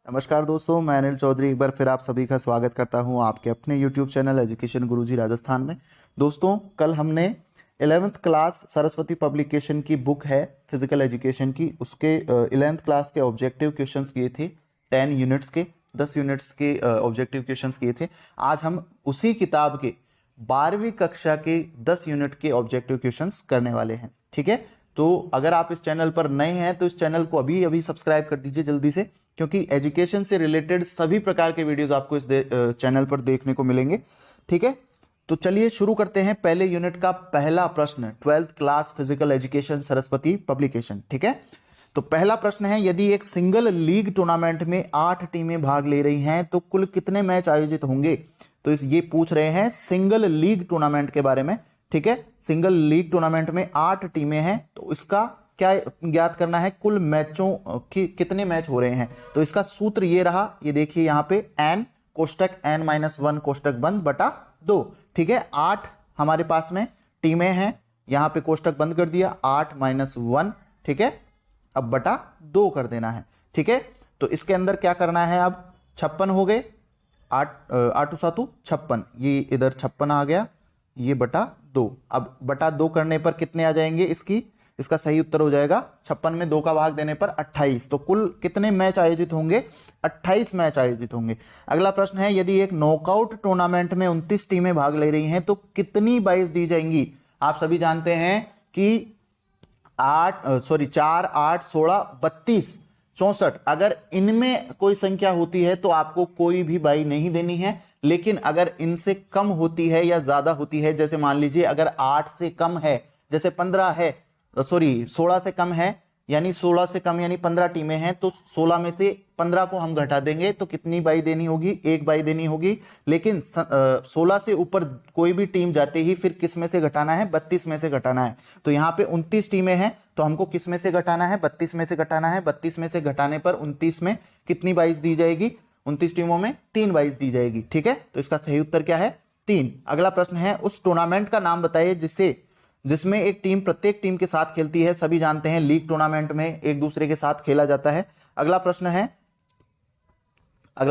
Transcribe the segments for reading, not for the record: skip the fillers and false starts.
नमस्कार दोस्तों, मैं अनिल चौधरी एक बार फिर आप सभी का स्वागत करता हूं आपके अपने YouTube चैनल एजुकेशन गुरुजी राजस्थान में। दोस्तों, कल हमने 11th क्लास सरस्वती पब्लिकेशन की बुक है फिजिकल एजुकेशन की, उसके 11th क्लास के ऑब्जेक्टिव क्वेश्चंस किए थे। 10 यूनिट्स के 10 यूनिट्स के ऑब्जेक्टिव क्वेश्चंस किए थे। आज हम उसी किताब के 12वीं कक्षा के 10 यूनिट के ऑब्जेक्टिव क्वेश्चंस करने वाले हैं। ठीक है, तो अगर आप इस चैनल पर नए हैं तो इस चैनल को अभी अभी सब्सक्राइब कर दीजिए जल्दी से, क्योंकि एजुकेशन से रिलेटेड सभी प्रकार के वीडियोस आपको इस चैनल पर देखने को मिलेंगे। ठीक है, तो चलिए शुरू करते हैं। पहले यूनिट का पहला प्रश्न, 12th class physical education Saraswati publication. ठीक है, तो पहला प्रश्न है, यदि एक सिंगल लीग टूर्नामेंट में 8 टीमें भाग ले रही हैं तो कुल कितने मैच आयोजित होंगे? तो ये पूछ रहे हैं सिंगल लीग टूर्नामेंट के बारे में। ठीक है, सिंगल लीग टूर्नामेंट में 8 टीमें हैं, तो इसका क्या ज्ञात करना है? कुल मैचों की कितने मैच हो रहे हैं। तो इसका सूत्र ये रहा, ये देखिए यहाँ पे n कोष्टक n-1 कोष्टक बंद बटा 2। ठीक है, 8 हमारे पास में टीमें हैं, यहाँ पे कोष्टक बंद कर दिया, 8-1। ठीक है, अब बटा 2 कर देना है। ठीक है, तो इसके अंदर क्या करना है? अब 56 हो गए, 8 7 56, ये इधर 56 आ गया, ये बटा 2। अब बटा 2 करने पर कितने आ जाएंगे? इसका सही उत्तर हो जाएगा 56 में 2 का भाग देने पर 28। तो कुल कितने मैच आयोजित होंगे? 28 मैच आयोजित होंगे। अगला प्रश्न है, यदि एक नॉकआउट टूर्नामेंट में 29 टीमें भाग ले रही हैं तो कितनी बाइस दी जाएंगी? आप सभी जानते हैं कि 4 8 16 32 64, अगर इनमें कोई संख्या होती है तो आपको कोई भी बाई नहीं देनी है। लेकिन अगर इनसे कम होती है या ज्यादा होती है, जैसे मान लीजिए अगर 8 से कम है, जैसे 15 है, 16 से कम है, यानी 16 से कम यानी 15 टीमें हैं, तो 16 में से 15 को हम घटा देंगे तो कितनी बाई देनी होगी? 1 बाई देनी होगी। लेकिन 16 से ऊपर कोई भी टीम जाते ही फिर किस में से घटाना है? 32 में से घटाना है। तो यहाँ पे 29 टीमें हैं, तो हमको किस में से घटाना है? 32 में से घटाना है। 32 में से घटाने पर 29 में कितनी बाइस दी जाएगी? 29 टीमों में 3 बाइस दी जाएगी। ठीक है, तो इसका सही उत्तर क्या है? 3। अगला प्रश्न है, उस टूर्नामेंट का नाम बताइए जिसमें एक टीम प्रत्येक टीम के साथ खेलती है। सभी जानते हैं लीग टूर्नामेंट में एक दूसरे के साथ खेला जाता है। अगला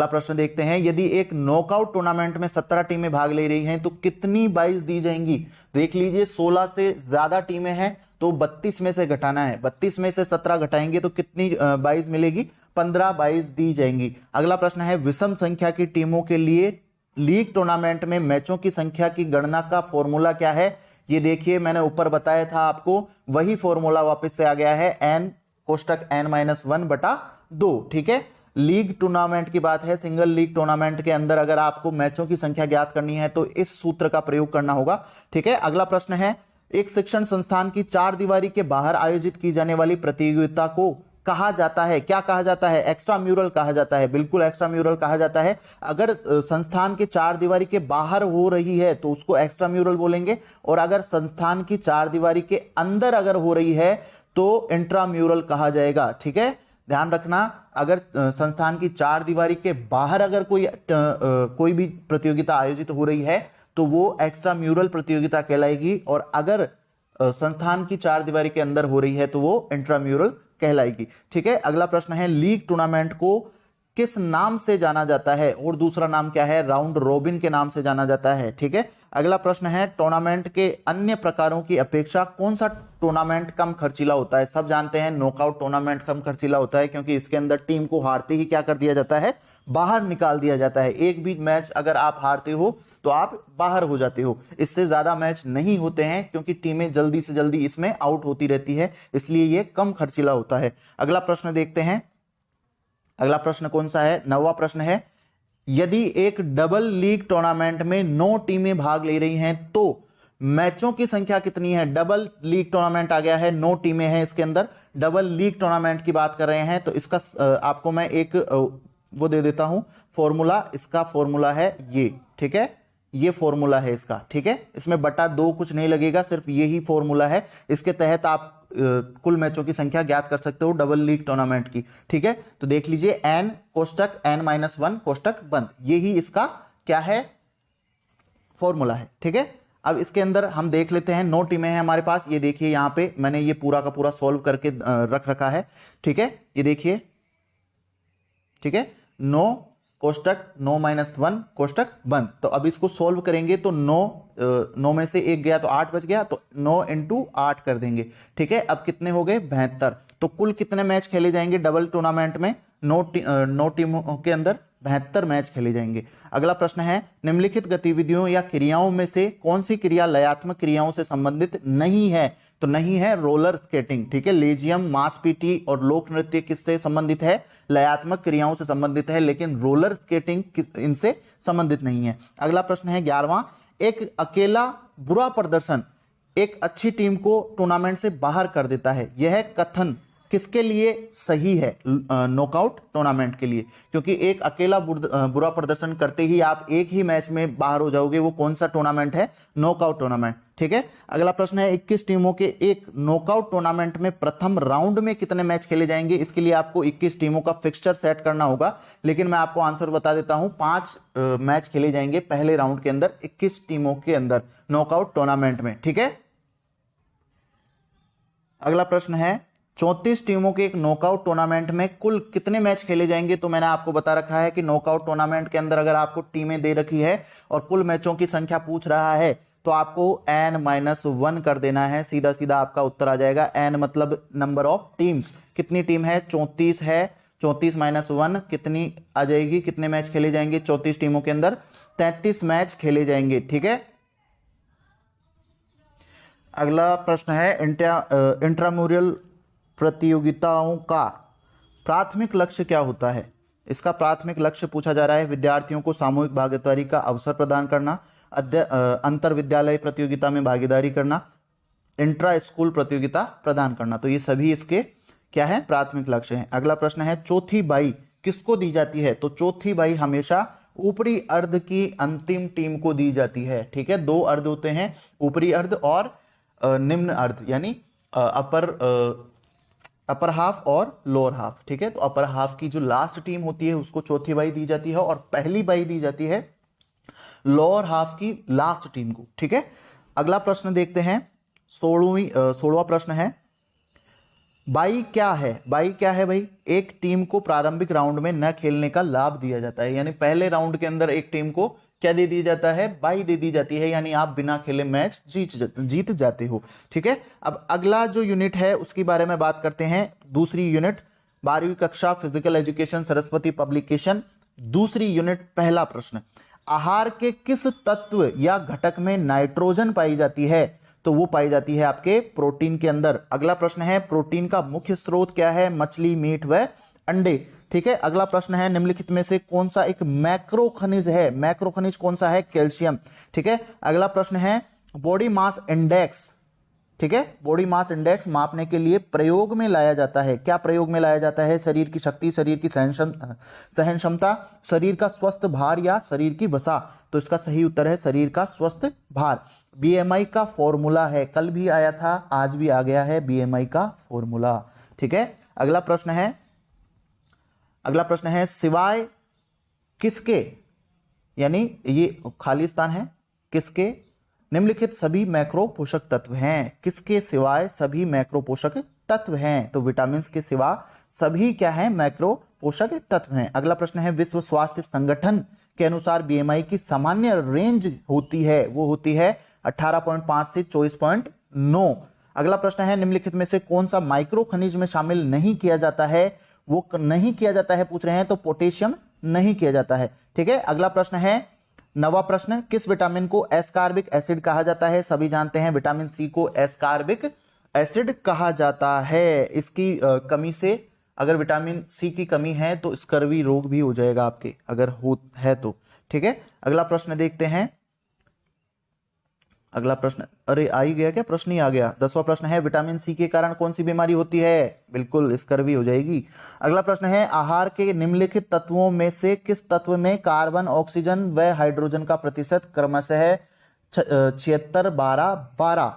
प्रश्न देखते हैं, यदि एक नॉकआउट टूर्नामेंट में 17 टीमें भाग ले रही हैं तो कितनी बाइस दी जाएंगी? देख लीजिए, 16 से ज्यादा टीमें हैं तो 32 में से घटाना है। 32 में से 17 घटाएंगे तो कितनी बाइस मिलेगी? 15 बाइस दी जाएंगी। अगला प्रश्न है, विषम संख्या की टीमों के लिए लीग टूर्नामेंट में मैचों की संख्या की गणना का फॉर्मूला क्या है? ये देखिए, मैंने ऊपर बताया था आपको, वही फॉर्मूला वापस से आ गया है, n कोष्टक n-1 बटा 2। ठीक है, लीग टूर्नामेंट की बात है। सिंगल लीग टूर्नामेंट के अंदर अगर आपको मैचों की संख्या ज्ञात करनी है तो इस सूत्र का प्रयोग करना होगा। ठीक है, अगला प्रश्न है, एक शिक्षण संस्थान की 4 दीवारी के बाहर आयोजित की जाने वाली प्रतियोगिता को कहा जाता है? क्या कहा जाता है? एक्स्ट्रा म्यूरल कहा जाता है। बिल्कुल, एक्स्ट्रा म्यूरल कहा जाता है। अगर संस्थान के 4 दीवारी के बाहर हो रही है तो उसको एक्स्ट्रा म्यूरल बोलेंगे, और अगर संस्थान की 4 दीवारी के अंदर अगर हो रही है तो इंट्रा म्यूरल कहा जाएगा। ठीक है, ध्यान रखना, अगर संस्थान की 4 दीवारी के बाहर अगर कोई भी प्रतियोगिता आयोजित हो रही है तो वो एक्स्ट्रा म्यूरल प्रतियोगिता कहलाएगी, और अगर संस्थान की 4 दीवारी के अंदर हो रही है तो वो इंट्राम्यूरल कहलाएगी। ठीक है, अगला प्रश्न है, लीग टूर्नामेंट को किस नाम से जाना जाता है? और दूसरा नाम क्या है? राउंड रॉबिन के नाम से जाना जाता है। ठीक है, अगला प्रश्न है, टूर्नामेंट के अन्य प्रकारों की अपेक्षा कौन सा टूर्नामेंट कम खर्चीला होता है? सब जानते हैं नॉकआउट टूर्नामेंट कम खर्चीला होता है, क्योंकि इसके अंदर टीम को हारते ही क्या कर दिया जाता है? बाहर निकाल दिया जाता है। एक भी मैच अगर आप हारते हो तो आप बाहर हो जाते हो। इससे ज्यादा मैच नहीं होते हैं, क्योंकि टीमें जल्दी से जल्दी इसमें आउट होती रहती है, इसलिए यह कम खर्चीला होता है। अगला प्रश्न देखते हैं, अगला प्रश्न कौन सा है? 9वां प्रश्न है, यदि एक डबल लीग टूर्नामेंट में 9 टीमें भाग ले रही हैं तो मैचों की संख्या कितनी है? डबल लीग टूर्नामेंट आ गया है, 9 टीमें हैं इसके अंदर, डबल लीग टूर्नामेंट की बात कर रहे हैं, तो इसका आपको मैं एक वो दे देता हूं फॉर्मूला। इसका फॉर्मूला है ये। ठीक है, ये फॉर्मूला है इसका। ठीक है, इसमें बटा 2 कुछ नहीं लगेगा, सिर्फ यही फॉर्मूला है। इसके तहत आप कुल मैचों की संख्या ज्ञात कर सकते हो डबल लीग टूर्नामेंट की। ठीक है, तो देख लीजिए, n कोष्टक n-1 कोष्टक बंद, यही इसका क्या है? फॉर्मूला है। ठीक है, अब इसके अंदर हम देख लेते हैं, 9 टीमें हैं हमारे पास। ये देखिए, यहां पे मैंने ये पूरा का पूरा सॉल्व करके रख रखा है। ठीक है, ये देखिए, ठीक है, 9 कोष्टक 9 माइनस 1 कोष्टक बंद। तो अब इसको सोल्व करेंगे तो 9 में से 1 गया तो 8 बच गया, तो 9 इंटू 8 कर देंगे। ठीक है, अब कितने हो गए 72। तो कुल कितने मैच खेले जाएंगे डबल टूर्नामेंट में? 9 टीमों के अंदर 72 मैच खेले जाएंगे। अगला प्रश्न है, निम्नलिखित गतिविधियों या क्रियाओं में से कौन सी क्रिया लयात्मक क्रियाओं से संबंधित नहीं है? तो नहीं है रोलर स्केटिंग। ठीक है, लेजियम, मांसपेशी और लोक नृत्य किससे संबंधित है? लयात्मक क्रियाओं से संबंधित है, लेकिन रोलर स्केटिंग इनसे संबंधित नहीं है। अगला प्रश्न है 11वां, एक अकेला बुरा प्रदर्शन एक अच्छी टीम को टूर्नामेंट से बाहर कर देता है। यह कथन किसके लिए सही है? नॉकआउट टूर्नामेंट के लिए, क्योंकि एक अकेला बुरा प्रदर्शन करते ही आप एक ही मैच में बाहर हो जाओगे। वो कौन सा टूर्नामेंट है? Knockout tournament. ठीक है, अगला प्रश्न है 21 टीमों के एक नॉकआउट टूर्नामेंट में प्रथम राउंड में कितने मैच खेले जाएंगे? इसके लिए आपको 21 टीमों का फिक्सचर सेट करना होगा, लेकिन मैं आपको आंसर बता देता हूं। 5 मैच खेले जाएंगे पहले राउंड के अंदर 21 टीमों के अंदर नॉकआउट टूर्नामेंट में। ठीक है, अगला प्रश्न है 34 टीमों के एक नॉकआउट टूर्नामेंट में कुल कितने मैच खेले जाएंगे? तो मैंने आपको बता रखा है कि नॉकआउट टूर्नामेंट के अंदर अगर आपको टीमें दे रखी है और कुल मैचों की संख्या पूछ रहा है तो आपको n-1 कर देना है। सीधा सीधा आपका उत्तर आ जाएगा। n मतलब नंबर ऑफ टीम्स। कितनी टीम है? 34 है। 34 माइनस 1 कितनी आ जाएगी? कितने मैच खेले जाएंगे 34 टीमों के अंदर? 33 मैच खेले जाएंगे। ठीक है, अगला प्रश्न है इंट्रामुरल प्रतियोगिताओं का प्राथमिक लक्ष्य क्या होता है? इसका प्राथमिक लक्ष्य पूछा जा रहा है विद्यार्थियों को सामूहिक भागीदारी का अवसर प्रदान करना, अंतर विद्यालय प्रतियोगिता में भागीदारी करना, इंट्रा स्कूल प्रतियोगिता प्रदान करना। तो ये सभी इसके क्या है? प्राथमिक लक्ष्य हैं। अगला प्रश्न है चौथी बाई किसको दी जाती है? तो चौथी बाई हमेशा ऊपरी अर्ध की अंतिम टीम को दी जाती है। ठीक है, 2 अर्ध होते हैं, ऊपरी अर्ध और निम्न अर्ध, यानी अपर हाफ और लोअर हाफ। ठीक है, तो अपर हाफ की जो लास्ट टीम होती है उसको चौथी बाई दी जाती है और पहली बाई दी जाती है लोअर हाफ की लास्ट टीम को। ठीक है, अगला प्रश्न देखते हैं 16वां प्रश्न है बाई क्या है? बाई क्या है भाई? एक टीम को प्रारंभिक राउंड में न खेलने का लाभ दिया जाता है, यानी पहले राउंड के अंदर एक टीम को क्या दे दिया जाता है? बाई दे दी जाती है, यानी आप बिना खेले मैच जीत जाते हो। ठीक है, अब अगला जो यूनिट है उसके बारे में बात करते हैं। दूसरी यूनिट 12वीं कक्षा फिजिकल एजुकेशन सरस्वती पब्लिकेशन, दूसरी यूनिट, पहला प्रश्न, आहार के किस तत्व या घटक में नाइट्रोजन पाई जाती है? तो वो पाई जाती है आपके प्रोटीन के अंदर। अगला प्रश्न है प्रोटीन का मुख्य स्रोत क्या है? मछली, मीट व अंडे। ठीक है, अगला प्रश्न है निम्नलिखित में से कौन सा एक मैक्रो खनिज है? मैक्रो खनिज कौन सा है? कैल्शियम। ठीक है, अगला प्रश्न है बॉडी मास इंडेक्स। ठीक है, बॉडी मास इंडेक्स मापने के लिए प्रयोग में लाया जाता है। क्या प्रयोग में लाया जाता है? शरीर की शक्ति, शरीर की सहन क्षमता, शरीर का स्वस्थ भार या शरीर की वसा। तो इसका सही उत्तर है शरीर का स्वस्थ भार। बीएमआई का फॉर्मूला है, कल भी आया था आज भी आ गया है बीएमआई का फॉर्मूला। ठीक है, अगला प्रश्न है सिवाय किसके, यानी ये खाली स्थान है, किसके निम्नलिखित सभी मैक्रो पोषक तत्व हैं? किसके सिवाय सभी मैक्रो पोषक तत्व हैं? तो विटामिन के सिवा सभी क्या है? मैक्रो पोषक तत्व हैं। अगला प्रश्न है विश्व स्वास्थ्य संगठन के अनुसार बीएमआई की सामान्य रेंज होती है, वो होती है 18.5 से 24.9। अगला प्रश्न है निम्नलिखित में से कौन सा माइक्रो खनिज में शामिल नहीं किया जाता है? वो नहीं किया जाता है पूछ रहे हैं, तो पोटेशियम नहीं किया जाता है। ठीक है, अगला प्रश्न है 9वां प्रश्न, किस विटामिन को एस्कॉर्बिक एसिड कहा जाता है? सभी जानते हैं विटामिन सी को एस्कॉर्बिक एसिड कहा जाता है। इसकी कमी से, अगर विटामिन सी की कमी है तो स्कर्वी रोग भी हो जाएगा आपके, अगर हो है तो। ठीक है, अगला प्रश्न देखते हैं। अगला प्रश्न, अरे आ ही गया क्या? प्रश्न ही आ गया। 10वां प्रश्न है विटामिन सी के कारण कौन सी बीमारी होती है? बिल्कुल स्कर्वी हो जाएगी। अगला प्रश्न है आहार के निम्नलिखित तत्वों में से किस तत्व में कार्बन, ऑक्सीजन व हाइड्रोजन का प्रतिशत क्रमशः 76, 12, 12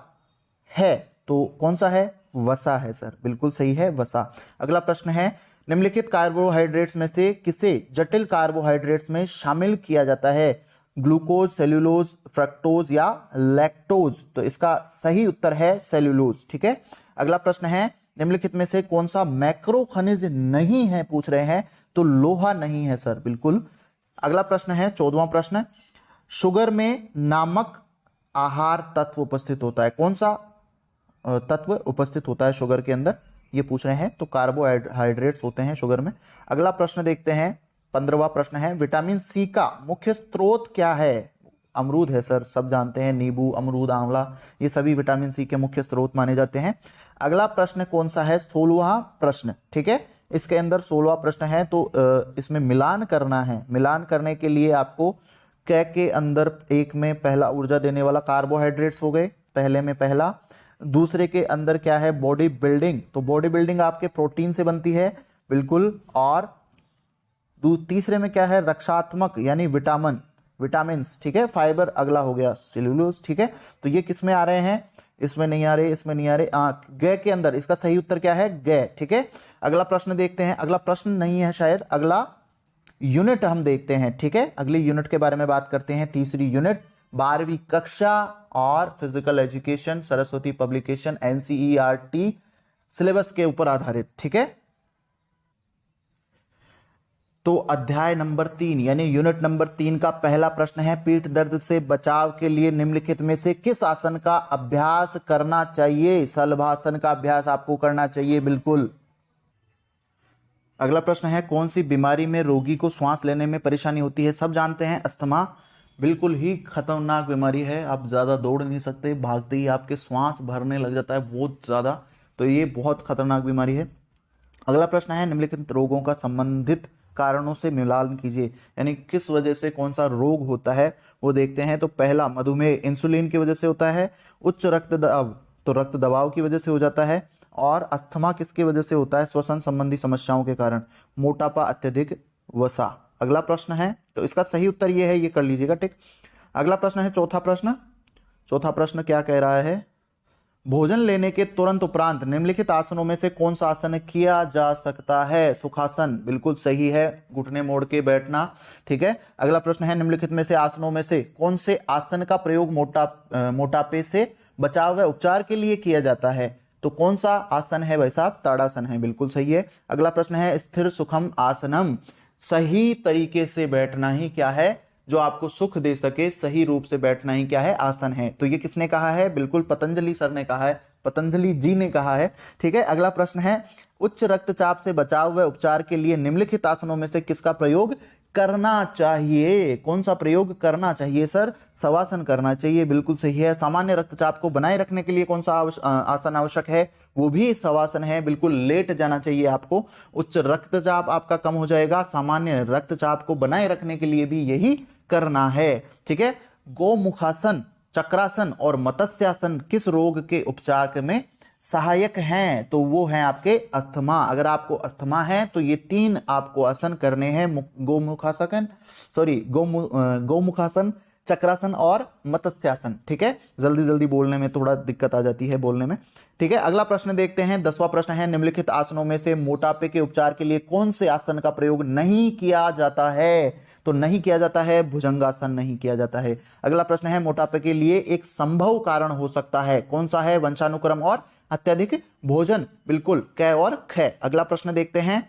है? तो कौन सा है? वसा है सर, बिल्कुल सही है वसा। अगला प्रश्न है निम्नलिखित कार्बोहाइड्रेट्स में से किसे जटिल कार्बोहाइड्रेट्स में शामिल किया जाता है? ग्लूकोज, सेल्यूलोज, फ्रक्टोज या लैक्टोज? तो इसका सही उत्तर है सेल्यूलोज। ठीक है, अगला प्रश्न है निम्नलिखित में से कौन सा मैक्रो खनिज नहीं है, पूछ रहे हैं, तो लोहा नहीं है सर, बिल्कुल। अगला प्रश्न है 14वां प्रश्न, शुगर में नामक आहार तत्व उपस्थित होता है, कौन सा तत्व उपस्थित होता है शुगर के अंदर, ये पूछ रहे हैं, तो कार्बोहाइड्रेट्स होते हैं शुगर में। अगला प्रश्न देखते हैं 15वां प्रश्न है, विटामिन सी का मुख्य स्रोत क्या है, अमरूद है सर, सब जानते हैं, नींबू, अमरूद, आंवला, ये सभी विटामिन सी के मुख्य स्रोत माने जाते हैं। अगला प्रश्न कौन सा है, 16वां प्रश्न, ठीक है, इसके अंदर 16वां प्रश्न है, तो इसमें मिलान करना है। मिलान करने के लिए आपको क के अंदर एक में पहला ऊर्जा देने वाला कार्बोहाइड्रेट्स हो गए, पहले में पहला, दूसरे के अंदर क्या है, बॉडी बिल्डिंग, तो बॉडी बिल्डिंग आपके प्रोटीन से बनती है, बिल्कुल, और तीसरे में क्या है, रक्षात्मक यानी विटामिन्स, ठीक है, फाइबर अगला हो गया सेल्यूलोज, ठीक है, तो ये किस में आ रहे हैं, इसमें नहीं आ रहे, इसमें नहीं आ रहे, ग के अंदर, इसका सही उत्तर क्या है, ग, ठीक है। अगला प्रश्न देखते हैं, अगला प्रश्न नहीं है शायद, अगला यूनिट हम देखते हैं, ठीक है, अगली यूनिट के बारे में बात करते हैं, तीसरी यूनिट, 12वीं कक्षा और physical education, Saraswati publication, NCERT syllabus के ऊपर आधारित, ठीक है। तो अध्याय नंबर 3 यानी यूनिट नंबर 3 का पहला प्रश्न है, पीठ दर्द से बचाव के लिए निम्नलिखित में से किस आसन का अभ्यास करना चाहिए, शलभासन का अभ्यास आपको करना चाहिए, बिल्कुल। अगला प्रश्न है, कौन सी बीमारी में रोगी को श्वास लेने में परेशानी होती है, सब जानते हैं, अस्थमा, बिल्कुल ही खतरनाक बीमारी है, आप ज्यादा दौड़ नहीं सकते, भागते ही आपके श्वास भरने लग जाता है बहुत ज्यादा, तो ये बहुत खतरनाक बीमारी है। अगला प्रश्न है, निम्नलिखित रोगों का संबंधित कारणों से मिलान कीजिए, यानी किस वजह से कौन सा रोग होता है वो देखते हैं। तो पहला मधुमेह इंसुलिन की वजह से होता है, उच्च रक्तदाब तो रक्त दबाव की वजह से हो जाता है, और अस्थमा किसकी वजह से होता है, श्वसन संबंधी समस्याओं के कारण, मोटापा, अत्यधिक वसा। अगला प्रश्न है, तो इसका सही उत्तर ये है, ये कर लीजिएगा टिक। अगला प्रश्न है चौथा प्रश्न क्या कह रहा है, भोजन लेने के तुरंत उपरांत निम्नलिखित आसनों में से कौन सा आसन किया जा सकता है, सुखासन, बिल्कुल सही है, घुटने मोड़ के बैठना, ठीक है। अगला प्रश्न है, निम्नलिखित में से आसनों में से कौन से आसन का प्रयोग मोटापे से बचाव व उपचार के लिए किया जाता है, तो कौन सा आसन है भाई साहब, ताड़ासन है, बिल्कुल सही है। अगला प्रश्न है, स्थिर सुखम आसनम, सही तरीके से बैठना ही क्या है, जो आपको सुख दे सके, सही रूप से बैठना ही क्या है, आसन है। तो ये किसने कहा है, बिल्कुल पतंजलि सर ने कहा है, पतंजलि जी ने कहा है, ठीक है। अगला प्रश्न है, उच्च रक्तचाप से बचाव व उपचार के लिए निम्नलिखित आसनों में से किसका प्रयोग करना चाहिए, कौन सा प्रयोग करना चाहिए सर, शवासन करना चाहिए, बिल्कुल सही है। सामान्य रक्तचाप को बनाए रखने के लिए कौन सा आसन आवश्यक है, वो भी शवासन है, बिल्कुल लेट जाना चाहिए आपको, उच्च रक्तचाप आपका कम हो जाएगा, सामान्य रक्तचाप को बनाए रखने के लिए भी यही करना है, ठीक है। गोमुखासन, चक्रासन और मत्स्यासन किस रोग के उपचार में सहायक हैं, तो वो हैं आपके अस्थमा। अगर आपको अस्थमा है तो ये 3 आपको आसन करने हैं, गोमुखासन, चक्रासन और मत्स्यासन, ठीक है। जल्दी जल्दी बोलने में थोड़ा दिक्कत आ जाती है बोलने में, ठीक है। अगला प्रश्न देखते हैं, 10वां प्रश्न है, निम्नलिखित आसनों में से मोटापे के उपचार के लिए कौन से आसन का प्रयोग नहीं किया जाता है, तो नहीं किया जाता है, भुजंगासन नहीं किया जाता है। अगला प्रश्न है, मोटापे के लिए एक संभव कारण हो सकता है, कौन सा है, वंशानुक्रम और अत्यधिक भोजन, बिल्कुल क और ख। अगला प्रश्न देखते हैं,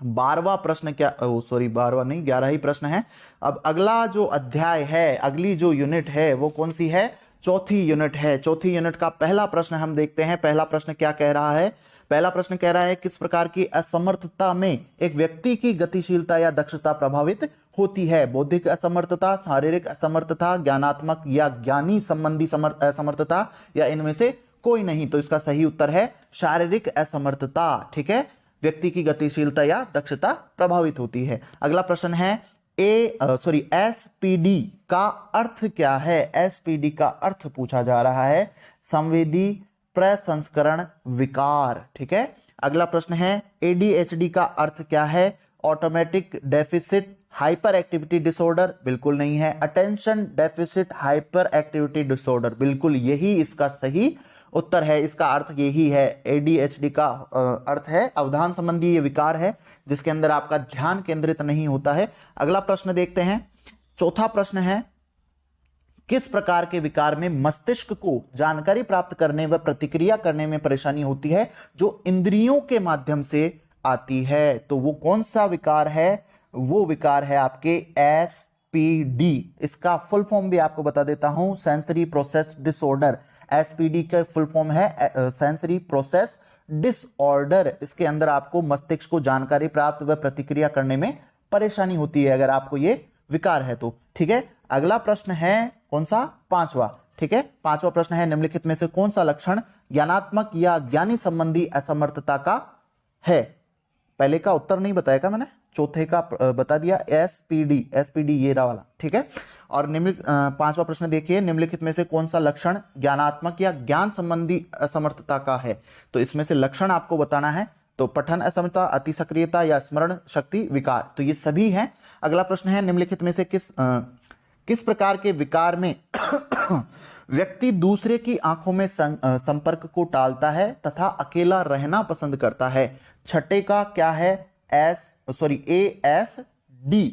12वां प्रश्न क्या, 12वां नहीं 11 ही प्रश्न है। अब अगला जो अध्याय है, अगली जो यूनिट है वो कौन सी है, चौथी यूनिट है। चौथी यूनिट का पहला प्रश्न हम देखते हैं, पहला प्रश्न क्या कह रहा है, पहला प्रश्न कह रहा है, किस प्रकार की असमर्थता में एक व्यक्ति की गतिशीलता या दक्षता प्रभावित होती है, बौद्धिक असमर्थता, शारीरिक असमर्थता, ज्ञानात्मक या ज्ञानी संबंधी असमर्थता, या इनमें से कोई नहीं। तो इसका सही उत्तर है शारीरिक असमर्थता, ठीक है, व्यक्ति की गतिशीलता या दक्षता प्रभावित होती है। अगला प्रश्न है, एसपीडी का अर्थ क्या है, एसपीडी का अर्थ पूछा जा रहा है, संवेदी प्रसंस्करण विकार, ठीक है। अगला प्रश्न है, एडीएचडी का अर्थ क्या है, automatic deficit hyper activity disorder, बिल्कुल नहीं है। Attention deficit hyper activity disorder, बिल्कुल यही इसका सही उत्तर है, इसका अर्थ यही है। एडीएचडी का अर्थ है अवधान संबंधी ये विकार है जिसके अंदर आपका ध्यान केंद्रित नहीं होता है। अगला प्रश्न देखते हैं, चौथा प्रश्न है, किस प्रकार के विकार में मस्तिष्क को जानकारी प्राप्त करने व प्रतिक्रिया करने में परेशानी होती है जो इंद्रियों के माध्यम से आती है? तो वो कौन सा विकार है? वो विकार है आपके एसपीडी। इसका फुल फॉर्म भी आपको बता देता हूं, सेंसरी प्रोसेस डिसऑर्डर। एसपीडी का फुल फॉर्म है सेंसरी प्रोसेस डिसऑर्डर। इसके अंदर आपको मस्तिष्क को जानकारी प्राप्त व प्रतिक्रिया करने में परेशानी होती है अगर आपको ये विकार है तो। ठीक है, अगला प्रश्न है कौन सा? पांचवा। ठीक है, पांचवा प्रश्न है निम्नलिखित में से कौन सा लक्षण ज्ञानात्मक या ज्ञानी संबंधी असमर्थता का है? पहले का उत्तर नहीं बताया का मैंने, चौथे का बता दिया। एसपीडी, एसपीडी ये रहा वाला। ठीक है, और पांचवा प्रश्न देखिए, निम्नलिखित में से कौन सा लक्षण ज्ञानात्मक या ज्ञान संबंधी असमर्थता का है? तो इसमें से लक्षण आपको बताना है। तो पठन असमर्थता, अति सक्रियता या स्मरण शक्ति विकार, तो ये सभी हैं। अगला प्रश्न है निम्नलिखित में से किस प्रकार के विकार में व्यक्ति दूसरे की आंखों में संपर्क को टालता है तथा अकेला रहना पसंद करता है? छठे का क्या है? ASD।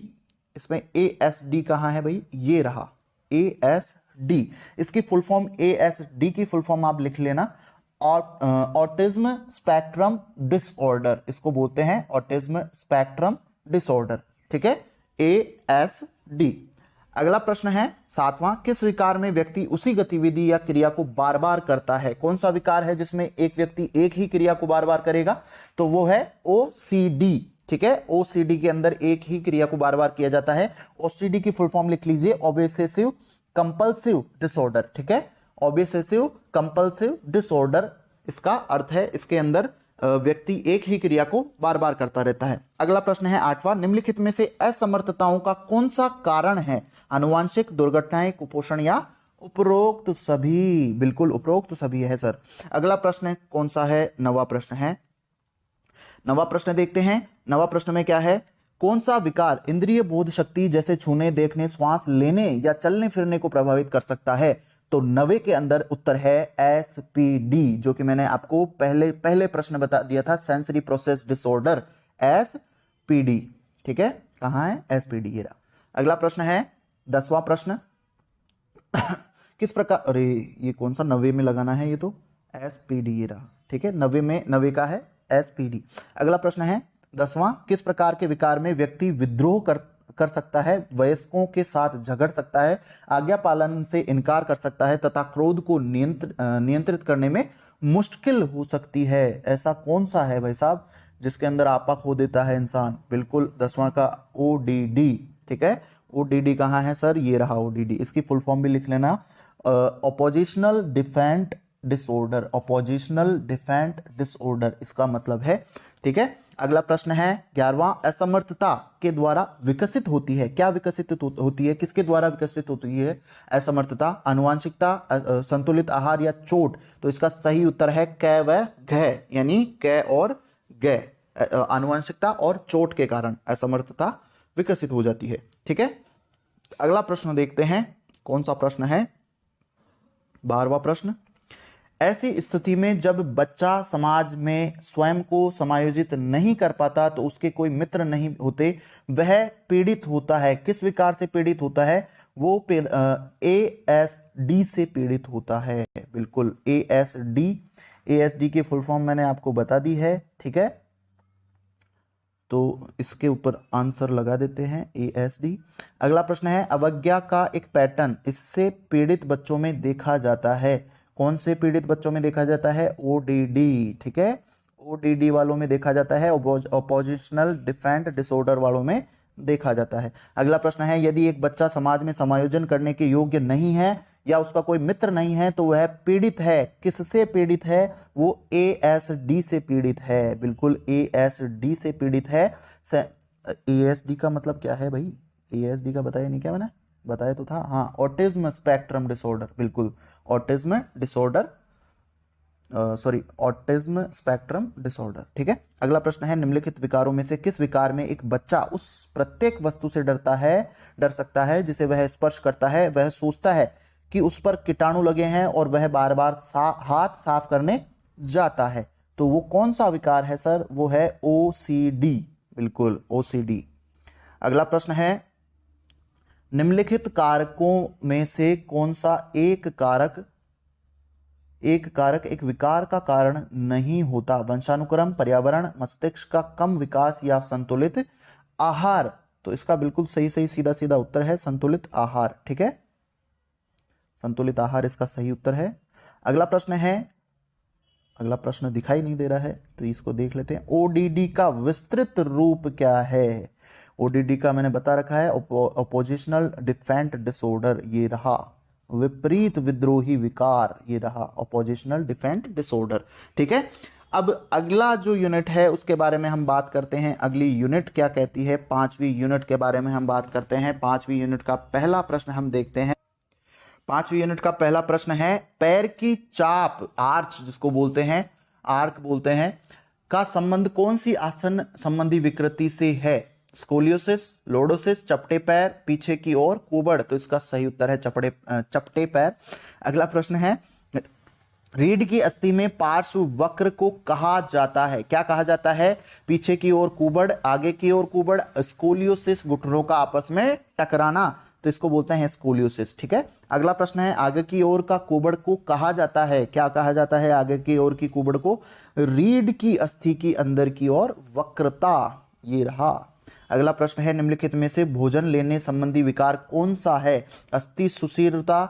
इसमें ASD कहां है भाई? ये रहा ASD। इसकी फुल फॉर्म, ASD की फुल फॉर्म आप लिख लेना, ऑटिज्म स्पेक्ट्रम डिसऑर्डर, इसको बोलते हैं ऑटिज्म स्पेक्ट्रम डिसऑर्डर। ठीक है, ASD। अगला प्रश्न है सातवां, किस विकार में व्यक्ति उसी गतिविधि या क्रिया को बार बार करता है? कौन सा विकार है जिसमें एक व्यक्ति एक ही क्रिया को बार बार करेगा? तो वो है OCD। ठीक है, OCD के अंदर एक ही क्रिया को बार बार किया जाता है। OCD की फुल फॉर्म लिख लीजिए, ऑब्सेसिव कंपल्सिव डिसऑर्डर। ठीक है, ऑब्सेसिव कंपल्सिव डिसऑर्डर इसका अर्थ है। इसके अंदर व्यक्ति एक ही क्रिया को बार बार करता रहता है। अगला प्रश्न है आठवां, निम्नलिखित में से असमर्थताओं का कौन सा कारण है? आनुवांशिक, दुर्घटनाएं, कुपोषण या उपरोक्त सभी? बिल्कुल उपरोक्त सभी है सर। अगला प्रश्न कौन सा है? नवा प्रश्न है। नवा प्रश्न देखते हैं। नवा प्रश्न में क्या है? कौन सा विकार इंद्रिय बोध शक्ति जैसे छूने, देखने, श्वास लेने या चलने फिरने को प्रभावित कर सकता है? तो नवे के अंदर उत्तर है एसपीडी, जो कि मैंने आपको पहले प्रश्न बता दिया था, सेंसरी प्रोसेस डिसऑर्डर, एसपीडी। ठीक है, कहां है? एसपीडी, ये रहा। अगला प्रश्न है 10वां प्रश्न। किस प्रकार, अरे ये कौन सा नवे में लगाना है? ये तो एसपीडी ये रहा। ठीक है, नवे का है एसपीडी। अगला प्रश्न है 10वां, किस प्रकार के विकार में व्यक्ति विद्रोह कर सकता है, वयस्कों के साथ झगड़ सकता है, आज्ञा पालन से इनकार कर सकता है तथा क्रोध को नियंत्रित करने में मुश्किल हो सकती है? ऐसा कौन सा है भाई साहब जिसके अंदर आपा खो देता है इंसान? बिल्कुल 10वां का ODD। ठीक है, ODD कहां है सर? ये रहा ODD। इसकी फुल फॉर्म भी लिख लेना, oppositional defect disorder. Oppositional defect disorder इसका मतलब है। ठीक है, अगला प्रश्न है 11वां, असमर्थता के द्वारा विकसित होती है। क्या विकसित होती है? किसके द्वारा विकसित होती है असमर्थता? आनुवांशिकता, संतुलित आहार या चोट? तो इसका सही उत्तर है क व घ, यानी क और ग। आनुवांशिकता और चोट के कारण असमर्थता विकसित हो जाती है। ठीक है, अगला प्रश्न देखते हैं। कौन सा प्रश्न है? 12वां प्रश्न। ऐसी स्थिति में जब बच्चा समाज में स्वयं को समायोजित नहीं कर पाता तो उसके कोई मित्र नहीं होते, वह पीड़ित होता है। किस विकार से पीड़ित होता है? वो ASD से पीड़ित होता है। बिल्कुल ASD। ASD की फुल फॉर्म मैंने आपको बता दी है। ठीक है, तो इसके ऊपर आंसर लगा देते हैं ASD। अगला प्रश्न है, अवज्ञा का एक पैटर्न इससे पीड़ित बच्चों में देखा जाता है। कौन से पीड़ित बच्चों में देखा जाता है? ODD। ठीक है, ODD वालों में देखा जाता है, ऑपोजिशनल डिफेंट डिसऑर्डर वालों में देखा जाता है। अगला प्रश्न है, यदि एक बच्चा समाज में समायोजन करने के योग्य नहीं है या उसका कोई मित्र नहीं है तो वह पीड़ित है। किससे पीड़ित है? वो ASD से पीड़ित है। बिल्कुल ASD से पीड़ित है। ASD का मतलब क्या है भाई? ASD का बताया नहीं क्या मैंने? बताया तो था, हाँ, ऑटिज्म स्पेक्ट्रम डिसऑर्डर। बिल्कुल autism disorder, sorry autism spectrum disorder. ठीक है, अगला प्रश्न है, निम्नलिखित विकारों में से किस विकार में एक बच्चा उस प्रत्येक वस्तु से डर सकता है जिसे वह स्पर्श करता है? वह सोचता है कि उस पर कीटाणु लगे हैं और वह बार बार हाथ साफ करने जाता है। तो वो कौन सा विकार है सर? वो है OCD। बिल्कुल OCD। अगला प्रश्न है निम्नलिखित कारकों में से कौन सा एक कारक एक विकार का कारण नहीं होता? वंशानुक्रम, पर्यावरण, मस्तिष्क का कम विकास या संतुलित आहार। तो इसका बिल्कुल सही सीधा सीधा उत्तर है संतुलित आहार। ठीक है, संतुलित आहार इसका सही उत्तर है। अगला प्रश्न दिखाई नहीं दे रहा है तो इसको देख लेते हैं। ओडीडी का विस्तृत रूप क्या है? ओडीडी का मैंने बता रखा है, ऑपोजिशनल डिफेंट डिसऑर्डर, ये रहा। विपरीत विद्रोही विकार, ये रहा ऑपोजिशनल डिफेंट डिसऑर्डर। ठीक है, अब अगला जो यूनिट है उसके बारे में हम बात करते हैं। अगली यूनिट क्या कहती है? 5वीं यूनिट के बारे में हम बात करते हैं। 5वीं यूनिट का पहला प्रश्न हम देखते हैं। 5वीं यूनिट का पहला प्रश्न है, पैर की चाप, आर्च जिसको बोलते हैं, आर्क बोलते हैं, का संबंध कौन सी आसन संबंधी विकृति से है? स्कोलियोसिस, लोडोसिस, चपटे पैर, पीछे की ओर कुबड़। तो इसका सही उत्तर है चपटे पैर। अगला प्रश्न है, रीढ़ की अस्थि में पार्श्व वक्र को कहा जाता है? क्या कहा जाता है? पीछे की ओर कुबड़, आगे की ओर कुबड़, स्कोलियोसिस घुटनों का आपस में टकराना, तो इसको बोलते हैं स्कोलियोसिस। ठीक है, अगला प्रश्न है, आगे की ओर का कुबड़ को कहा जाता है? क्या कहा जाता है आगे की ओर की कुबड़ को? रीढ़ की अस्थि की अंदर की ओर वक्रता, ये रहा। अगला प्रश्न है, निम्नलिखित में से भोजन लेने संबंधी विकार कौन सा है? अस्थि सुशीर्णता,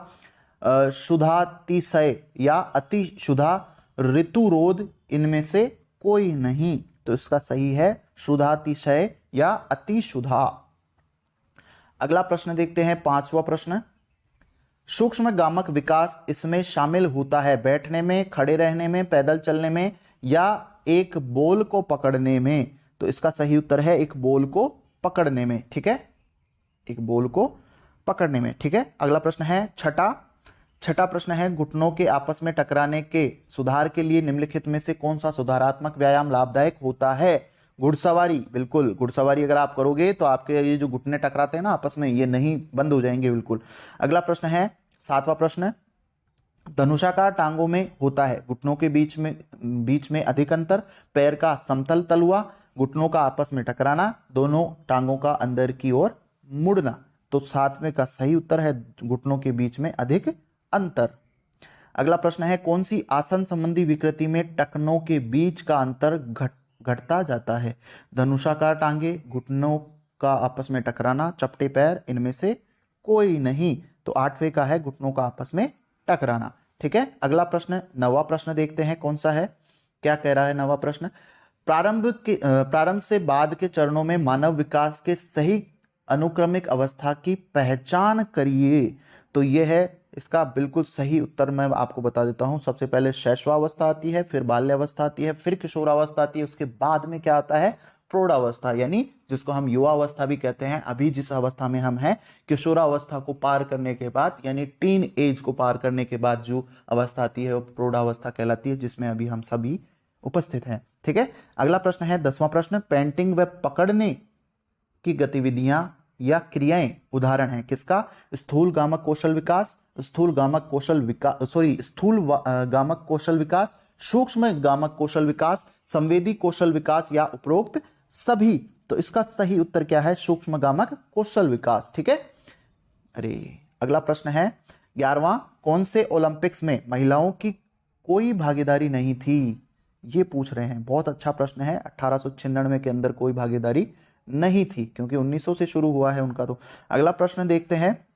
क्षुधातिशय या अति क्षुधा, ऋतुरोध, इनमें से कोई नहीं। तो इसका सही है क्षुधातिशय या अति क्षुधा। अगला प्रश्न देखते हैं, 5वां प्रश्न, सूक्ष्म गामक विकास इसमें शामिल होता है? बैठने में, खड़े रहने में, पैदल चलने में या एक बॉल को पकड़ने में? तो इसका सही उत्तर है एक बॉल को पकड़ने में। ठीक है, एक बॉल को पकड़ने में। ठीक है, अगला प्रश्न है छठा प्रश्न है, घुटनों के आपस में टकराने के सुधार के लिए निम्नलिखित में से कौन सा सुधारात्मक व्यायाम लाभदायक होता है? घुड़सवारी, बिल्कुल। घुड़सवारी अगर आप करोगे तो आपके ये जो घुटने टकराते हैं ना आपस में, ये नहीं बंद हो जाएंगे बिल्कुल। अगला प्रश्न है 7वां प्रश्न, धनुषाकार टांगों में होता है घुटनों के बीच में अधिक अंतर, पैर का समतल तलुआ, घुटनों का आपस में टकराना, दोनों टांगों का अंदर की ओर मुड़ना। तो 7वें का सही उत्तर है घुटनों के बीच में अधिक अंतर। अगला प्रश्न है, कौन सी आसन संबंधी विकृति में टखनों के बीच का अंतर घटता जाता है? धनुषाकार टांगे, घुटनों का आपस में टकराना, चपटे पैर, इनमें से कोई नहीं। तो 8वें का है घुटनों का आपस में टकराना। ठीक है, अगला प्रश्न 9वां प्रश्न देखते हैं कौन सा है, क्या कह रहा है 9वां प्रश्न, प्रारंभ से बाद के चरणों में मानव विकास के सही अनुक्रमिक अवस्था की पहचान करिए। तो यह है इसका बिल्कुल सही उत्तर, मैं आपको बता देता हूं। सबसे पहले शैशवावस्था आती है, फिर बाल्यावस्था आती है, फिर किशोरावस्था आती है, उसके बाद में क्या आता है? प्रौढ़ावस्था, यानी जिसको हम युवावस्था भी कहते हैं। अभी जिस अवस्था में हम हैं, किशोरावस्था को पार करने के बाद, यानी टीन एज को पार करने के बाद जो अवस्था आती है वो प्रौढ़ावस्था कहलाती है, जिसमें अभी हम सभी उपस्थित हैं। ठीक है, अगला प्रश्न है 10वां प्रश्न, पेंटिंग व पकड़ने की गतिविधियां या क्रियाएं उदाहरण है किसका? स्थूल गामक कौशल विकास, स्थूल गामक कौशल विकास, सूक्ष्म गामक कौशल विकास, संवेदी कौशल विकास या उपरोक्त सभी। तो इसका सही उत्तर क्या है? सूक्ष्म गामक कौशल विकास। ठीक है, अगला प्रश्न है 11वां, कौन से ओलंपिक्स में महिलाओं की कोई भागीदारी नहीं थी? ये पूछ रहे हैं, बहुत अच्छा प्रश्न है। 1896 के अंदर कोई भागीदारी नहीं थी, क्योंकि 1900 से शुरू हुआ है उनका। तो अगला प्रश्न देखते हैं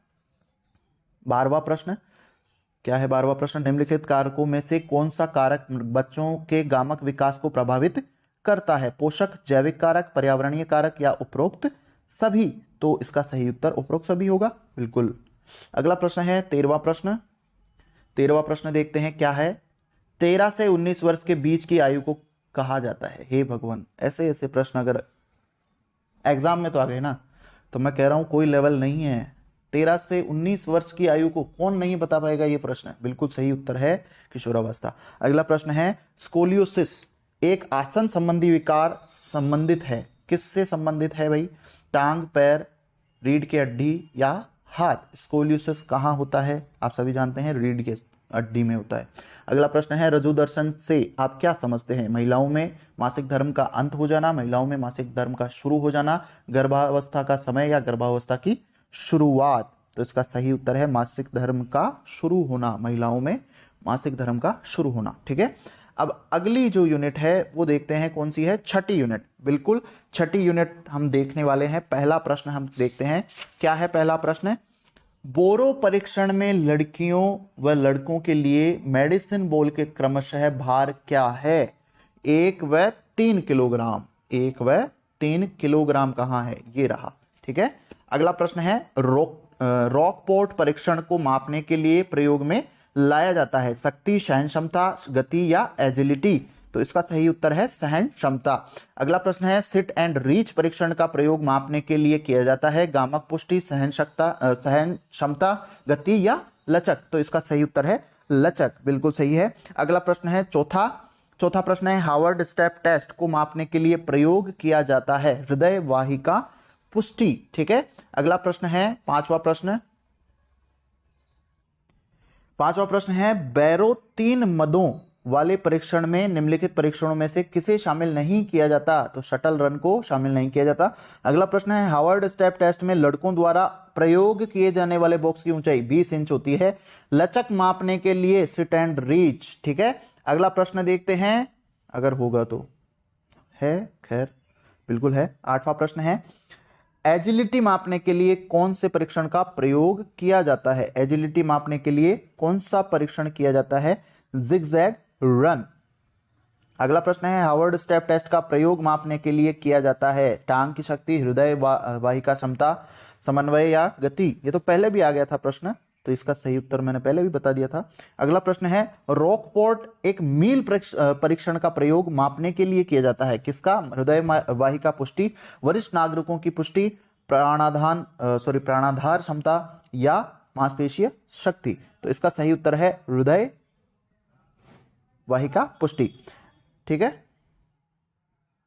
12वां प्रश्न, क्या है 12वां प्रश्न, निम्नलिखित कारकों में से कौन सा कारक बच्चों के गामक विकास को प्रभावित करता है? पोषक, जैविक कारक, पर्यावरणीय कारक या उपरोक्त सभी। तो इसका सही उत्तर उपरोक्त सभी होगा, बिल्कुल। अगला प्रश्न है 13वां प्रश्न। 13वां प्रश्न देखते हैं क्या है, 13 से 19 वर्ष के बीच की आयु को कहा जाता है? हे भगवान, ऐसे ऐसे प्रश्न अगर एग्जाम में तो आ गए ना, तो मैं कह रहा हूं कोई लेवल नहीं है। 13 से 19 वर्ष की आयु को कौन नहीं बता पाएगा? ये प्रश्न बिल्कुल सही उत्तर है किशोरावस्था। अगला प्रश्न है, स्कोलियोसिस एक आसन संबंधी विकार संबंधित है, किससे संबंधित है भाई? टांग, पैर, रीढ़ की हड्डी या हाथ? स्कोलियोसिस कहाँ होता है? आप सभी जानते हैं रीढ़ की हड्डी में होता है। अगला प्रश्न है, रजू दर्शन से आप क्या समझते हैं? महिलाओं में मासिक धर्म का अंत हो जाना, महिलाओं में मासिक धर्म का शुरू हो जाना, गर्भावस्था का समय या गर्भावस्था की शुरुआत, तो इसका सही उत्तर है मासिक धर्म का शुरू होना, महिलाओं में मासिक धर्म का शुरू होना। ठीक है, अब अगली जो यूनिट है वो देखते हैं कौन सी है, छठी यूनिट। बिल्कुल छठी यूनिट हम देखने वाले हैं। पहला प्रश्न हम देखते हैं, क्या है पहला प्रश्न, बोरो परीक्षण में लड़कियों व लड़कों के लिए मेडिसिन बॉल के क्रमशः भार क्या है, 1 व 3 किलोग्राम, 1 व 3 किलोग्राम कहां है, ये रहा। ठीक है, अगला प्रश्न है रॉकपोर्ट परीक्षण को मापने के लिए प्रयोग में लाया जाता है शक्ति, सहन क्षमता, गति या एजिलिटी, तो इसका सही उत्तर है सहन क्षमता। अगला प्रश्न है सिट एंड रीच परीक्षण का प्रयोग मापने के लिए किया जाता है गामक पुष्टि, सहन क्षमता, गति या लचक, तो इसका सही उत्तर है लचक, बिल्कुल सही है। अगला प्रश्न है चौथा प्रश्न है हार्वर्ड स्टेप टेस्ट को मापने के लिए प्रयोग किया जाता है हृदय वाहिका पुष्टि। ठीक है, अगला प्रश्न है पांचवा प्रश्न है बैरो 3 मदों वाले परीक्षण में निम्नलिखित परीक्षणों में से किसे शामिल नहीं किया जाता, तो शटल रन को शामिल नहीं किया जाता। अगला प्रश्न है हार्वर्ड स्टेप टेस्ट में लड़कों द्वारा प्रयोग किए जाने वाले बॉक्स की ऊंचाई 20 इंच होती है, लचक मापने के लिए सिट एंड रीच। ठीक है, अगला प्रश्न देखते हैं, अगर होगा तो है, खैर बिल्कुल है। 8वां प्रश्न है एजिलिटी मापने के लिए कौन से परीक्षण का प्रयोग किया जाता है, एजिलिटी मापने के लिए कौन सा परीक्षण किया जाता है, जिगजैग रन। अगला प्रश्न है हार्वर्ड स्टेप टेस्ट का प्रयोग मापने के लिए किया जाता है टांग की शक्ति, हृदय वाहिका क्षमता, समन्वय या गति, ये तो पहले भी आ गया था प्रश्न, तो इसका सही उत्तर मैंने पहले भी बता दिया था। अगला प्रश्न है रॉकपोर्ट एक मील परीक्षण का प्रयोग मापने के लिए किया जाता है किसका, हृदय वाहिका पुष्टि, वरिष्ठ नागरिकों की पुष्टि, प्राणाधार क्षमता या मांसपेशीय शक्ति, तो इसका सही उत्तर है हृदय वाहिका पुष्टि। ठीक है,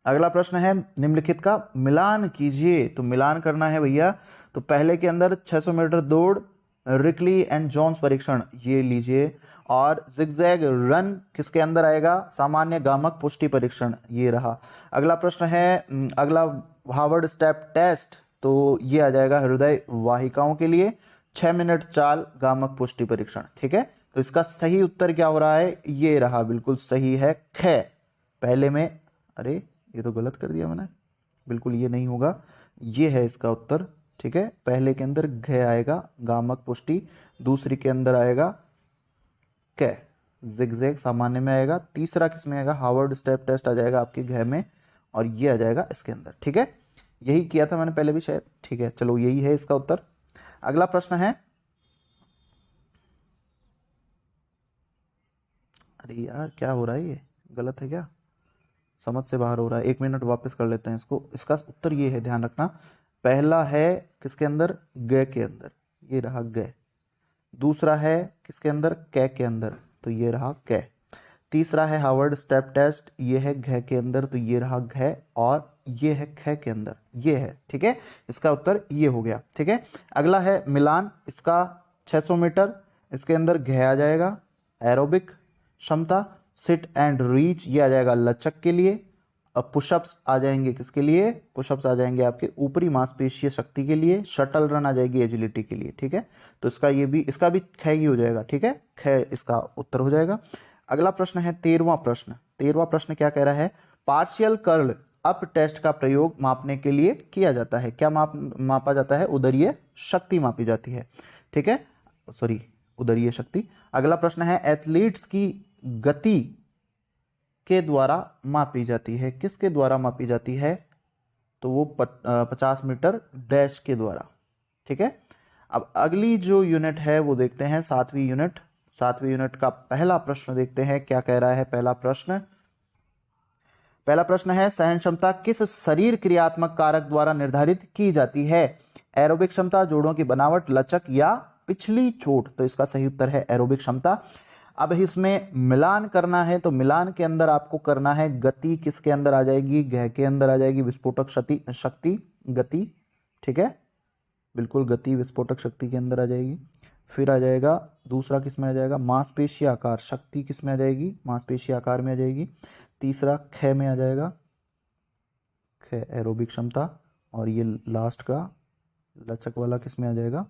अगला प्रश्न है निम्नलिखित का मिलान कीजिए, तो मिलान करना है भैया, तो पहले के अंदर 600 मीटर दौड़, रिकली एंड जोन्स परीक्षण ये लीजिए, और जिगजैग रन किसके अंदर आएगा, सामान्य गामक पुष्टि परीक्षण, ये रहा। अगला प्रश्न है अगला हार्वर्ड स्टेप टेस्ट, तो ये आ जाएगा हृदय वाहिकाओं के लिए 6 मिनट चाल गामक पुष्टि परीक्षण। ठीक है, तो इसका सही उत्तर क्या हो रहा है, ये रहा, बिल्कुल सही है ख। पहले में, अरे ये तो गलत कर दिया मैंने, बिल्कुल ये नहीं होगा, ये है इसका उत्तर। ठीक है, पहले के अंदर घ आएगा गामक पुष्टि, दूसरी के अंदर आएगा क, जिगजैग सामान्य में आएगा, तीसरा किस में आएगा, हार्वर्ड स्टेप टेस्ट आ जाएगा आपके घ में, और ये आ जाएगा इसके अंदर। ठीक है, यही किया था मैंने पहले भी शायद। ठीक है, चलो यही है इसका उत्तर। अगला प्रश्न है, अरे यार क्या हो रहा है, ये गलत है क्या, समझ से बाहर हो रहा है, 1 मिनट वापस कर लेते हैं इसको। इसका उत्तर ये है, ध्यान रखना, पहला है किसके अंदर, ग के अंदर, ये रहा ग, दूसरा है किसके अंदर, क के अंदर, तो ये रहा क, तीसरा है हार्वर्ड स्टेप टेस्ट, ये है घ के अंदर, तो ये रहा घ, और ये है ख के अंदर, ये है। ठीक है, इसका उत्तर ये हो गया। ठीक है, अगला है मिलान, इसका 600 मीटर, इसके अंदर घ आ जाएगा एरोबिक क्षमता, सिट एंड रीच ये आ जाएगा लचक के लिए, अब पुशअप्स आ जाएंगे किसके लिए, पुशअप्स आ जाएंगे आपके ऊपरी मांसपेशीय शक्ति के लिए, शटल रन आ जाएगी एजिलिटी के लिए। ठीक है, तो इसका भी ख ही हो जाएगा। ठीक है, ख इसका उत्तर हो जाएगा। अगला प्रश्न है 13वां प्रश्न क्या कह रहा है, पार्शियल कर्ल अप टेस्ट का प्रयोग मापने के लिए किया जाता है, क्या मापा जाता है, उदरीय शक्ति मापी जाती है। ठीक है, सॉरी उदरीय शक्ति। अगला प्रश्न है एथलीट्स की गति के द्वारा मापी जाती है, किसके द्वारा मापी जाती है, तो वो 50 मीटर डैश के द्वारा। ठीक है, अब अगली जो यूनिट है वो देखते हैं 7वीं यूनिट का पहला प्रश्न देखते हैं, क्या कह रहा है पहला प्रश्न है सहन क्षमता किस शरीर क्रियात्मक कारक द्वारा निर्धारित की जाती है, एरोबिक क्षमता, जोड़ों की बनावट, लचक या पिछली चोट, तो इसका सही उत्तर है एरोबिक क्षमता। अब इसमें मिलान करना है, तो मिलान के अंदर आपको करना है गति किसके अंदर आ जाएगी, घ के अंदर आ जाएगी, विस्फोटक शक्ति गति। ठीक है, बिल्कुल गति विस्फोटक शक्ति के अंदर आ जाएगी। फिर आ जाएगा दूसरा किस में आ जाएगा, मांसपेशी आकार, शक्ति किस में आ जाएगी, मांसपेशी आकार में आ जाएगी। तीसरा ख में आ जाएगा, ख एरोबिक क्षमता, और ये लास्ट का लचक वाला किस में आ जाएगा,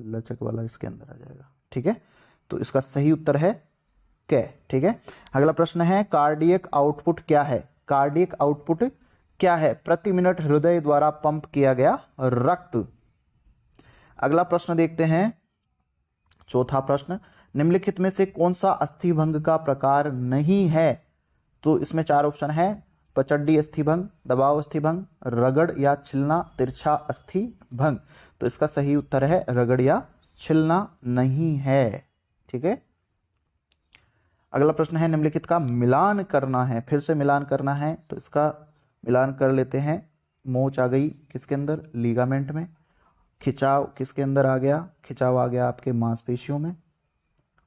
लचक वाला इसके अंदर आ जाएगा। ठीक है, तो इसका सही उत्तर है कै। ठीक है, अगला प्रश्न है कार्डियक आउटपुट क्या है। कार्डियक आउटपुट क्या है, प्रति मिनट हृदय द्वारा पंप किया गया रक्त। अगला प्रश्न देखते हैं, चौथा प्रश्न, निम्नलिखित में से कौन सा अस्थिभंग का प्रकार नहीं है। तो इसमें चार ऑप्शन है, पचड्डी अस्थिभंग, दबाव अस्थिभंग, रगड़ या छिलना, तिरछा अस्थिभंग। तो इसका सही उत्तर है रगड़ या छिलना नहीं है। ठीक है, अगला प्रश्न है, निम्नलिखित का मिलान करना है। फिर से मिलान करना है, तो इसका मिलान कर लेते हैं। मोच आ गई किसके अंदर, लीगामेंट में। खिंचाव किसके अंदर आ गया, खिंचाव आ गया आपके मांसपेशियों में।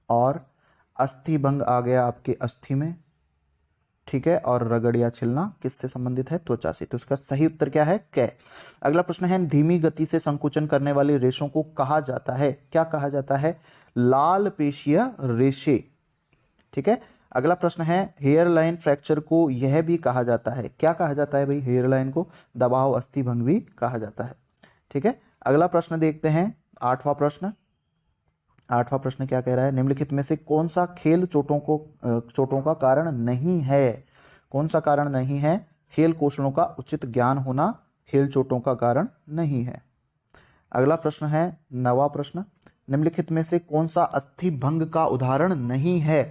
और अस्थिभंग आ गया आपके अस्थि में। ठीक है, और रगड़ या छिलना किससे संबंधित है, त्वचा से। तो इसका सही उत्तर क्या है, कै। अगला प्रश्न है, धीमी गति से संकुचन करने वाली रेशों को कहा जाता है, क्या कहा जाता है, लाल पेशीय रेशे। ठीक है, अगला प्रश्न है, हेयर लाइन फ्रैक्चर को यह भी कहा जाता है, क्या कहा जाता है भाई, हेयर लाइन को दबाव अस्थिभंग भी कहा जाता है। ठीक है, अगला प्रश्न देखते हैं, आठवां प्रश्न। आठवां प्रश्न क्या कह रहा है, निम्नलिखित में से कौन सा खेल चोटों का कारण नहीं है। कौन सा कारण नहीं है, खेल कौशलों का उचित ज्ञान होना खेल चोटों का कारण नहीं है। अगला प्रश्न है, नवा प्रश्न, निम्नलिखित में से कौन सा अस्थिभंग का उदाहरण नहीं है।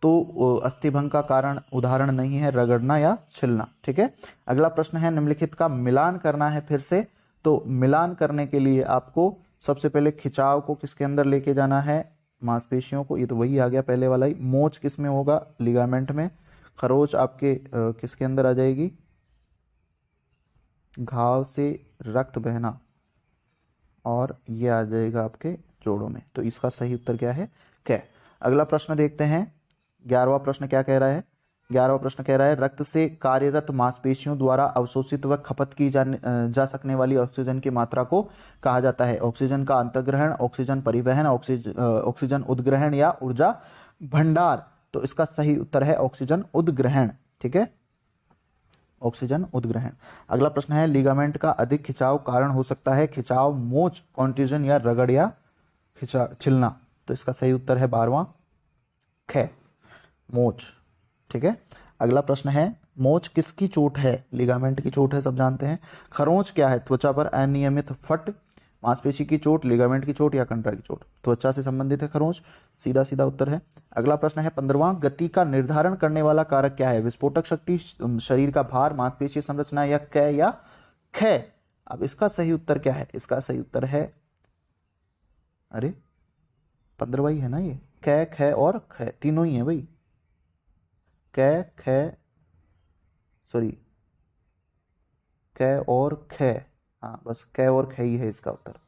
तो अस्थिभंग का कारण उदाहरण नहीं है रगड़ना या छिलना। ठीक है, अगला प्रश्न है, निम्नलिखित का मिलान करना है। फिर से तो मिलान करने के लिए आपको सबसे पहले खिंचाव को किसके अंदर लेके जाना है, मांसपेशियों को। ये तो वही आ गया पहले वाला ही। मोच किस में होगा, लिगामेंट में। खरोच आपके किसके अंदर आ जाएगी, घाव से रक्त बहना, और ये आ जाएगा आपके जोड़ों में। तो इसका सही उत्तर क्या है, कै। अगला प्रश्न देखते हैं, 11वां प्रश्न क्या कह रहा है। 11वां प्रश्न कह रहा है, रक्त से कार्यरत मांसपेशियों द्वारा अवशोषित व खपत की जा सकने वाली ऑक्सीजन की मात्रा को कहा जाता है ऑक्सीजन का अंतर्ग्रहण, ऑक्सीजन परिवहन, ऑक्सीजन उद्ग्रहण या ऊर्जा भंडार। तो इसका सही उत्तर है ऑक्सीजन उद्ग्रहण। ठीक है, ऑक्सीजन उद्ग्रहण। अगला प्रश्न है, लिगामेंट का अधिक खिंचाव कारण हो सकता है खिंचाव, मोच, कॉन्ट्यूजन या रगड़ या छिलना। तो इसका सही उत्तर है 12वां, ख, मोच। ठीक है, अगला प्रश्न है, मोच किसकी चोट है, लिगामेंट की चोट है, सब जानते हैं। खरोंच क्या है, त्वचा पर अनियमित फट, मांसपेशी की चोट, लिगामेंट की चोट या कंडरा की चोट। त्वचा से संबंधित है खरोंच, सीधा सीधा उत्तर है। अगला प्रश्न है, 15वां, गति का निर्धारण करने वाला कारक क्या है, विस्फोटक शक्ति, शरीर का भार, मांसपेशी संरचना या क या ख। अब इसका सही उत्तर क्या है, इसका सही उत्तर है, अरे 15वां ही है ना ये, क, ख और ख तीनों ही है भाई। क, ख, सॉरी, क और ख, हाँ बस क और ख ही है इसका उत्तर।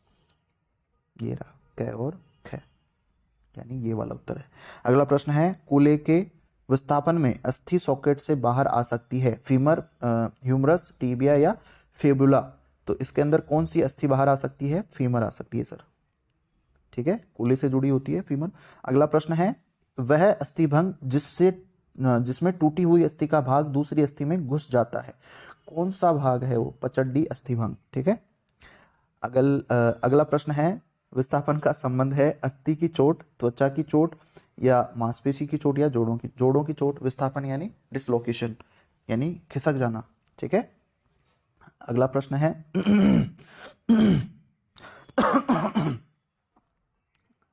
ये रहा क और ख, यानी ये वाला उत्तर है। अगला प्रश्न है, कूल्हे के विस्थापन में अस्थि सॉकेट से बाहर आ सकती है, फीमर, ह्यूमरस, टीबिया या फेबुला। तो इसके अंदर कौन सी अस्थि बाहर आ सकती है, फीमर आ सकती है सर। ठीक है, कूल्हे से जुड़ी होती है फीमर। अगला प्रश्न है, वह अस्थिभंग जिसमें टूटी हुई अस्थि का भाग दूसरी अस्थि में घुस जाता है, कौन सा भाग है वो, पचड्डी अस्थिभंग। ठीक है, अगला प्रश्न है, विस्थापन का संबंध है अस्थि की चोट, त्वचा की चोट या मांसपेशी की चोट या जोड़ों की चोट। विस्थापन यानी डिसलोकेशन, यानी खिसक जाना। ठीक है, अगला प्रश्न है,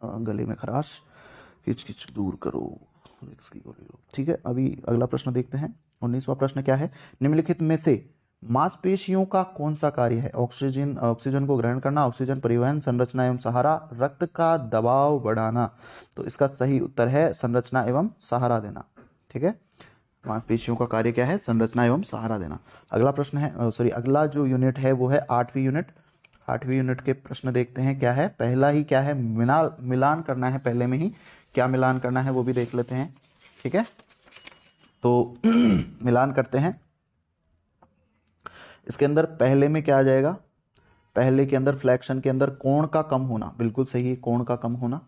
गले में खराश, किच दूर करो। ठीक है, अभी अगला प्रश्न देखते हैं। 19वां प्रश्न क्या है, निम्नलिखित में से मांसपेशियों का कौन सा कार्य है, ऑक्सीजन को ग्रहण करना, ऑक्सीजन परिवहन, संरचना एवं सहारा, रक्त का दबाव बढ़ाना। तो इसका सही उत्तर है संरचना एवं सहारा देना। ठीक है, मांसपेशियों का कार्य क्या है, संरचना एवं सहारा देना। अगला प्रश्न है, अगला जो यूनिट है वो है 8वीं यूनिट। 8वीं यूनिट के प्रश्न देखते हैं क्या है। पहला ही क्या है, मिलान करना है, पहले में ही क्या मिलान करना है वो भी देख लेते हैं। ठीक है, तो मिलान करते हैं। इसके अंदर पहले में क्या आ जाएगा, पहले के अंदर फ्लैक्शन के अंदर कोण का कम होना, बिल्कुल सही है, कोण का कम होना।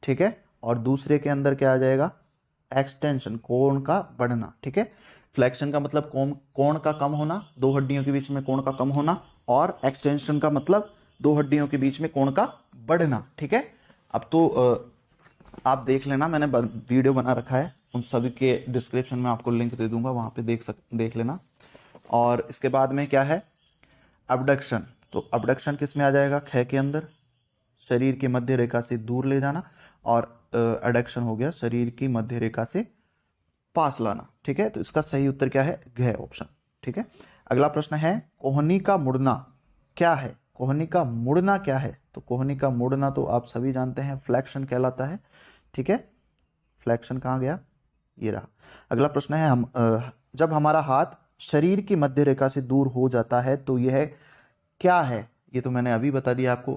ठीक है, और दूसरे के अंदर क्या आ जाएगा, एक्सटेंशन, कोण का बढ़ना। ठीक है, फ्लैक्शन का मतलब कोण का कम होना, दो हड्डियों के बीच में कोण का कम होना, और एक्सटेंशन का मतलब दो हड्डियों के बीच में कोण का बढ़ना। ठीक है, अब तो आप देख लेना, मैंने वीडियो बना रखा है, उन सभी के डिस्क्रिप्शन में आपको लिंक दे दूंगा, वहां पे देख लेना। और इसके बाद में क्या है, अबडक्शन। तो अबडक्शन किस में आ जाएगा, ख के अंदर, शरीर की मध्य रेखा से दूर ले जाना, और एडक्शन हो गया शरीर की मध्य रेखा से पास लाना। ठीक है, तो इसका सही उत्तर क्या है, घ ऑप्शन। ठीक है, अगला प्रश्न है, कोहनी का मुड़ना क्या है। कोहनी का मुड़ना क्या है, तो कोहनी का मुड़ना तो आप सभी जानते हैं फ्लैक्शन कहलाता है। ठीक है, फ्लैक्शन कहाँ गया, ये रहा। अगला प्रश्न है, जब हमारा हाथ शरीर की मध्य रेखा से दूर हो जाता है तो यह क्या है। ये तो मैंने अभी बता दिया आपको,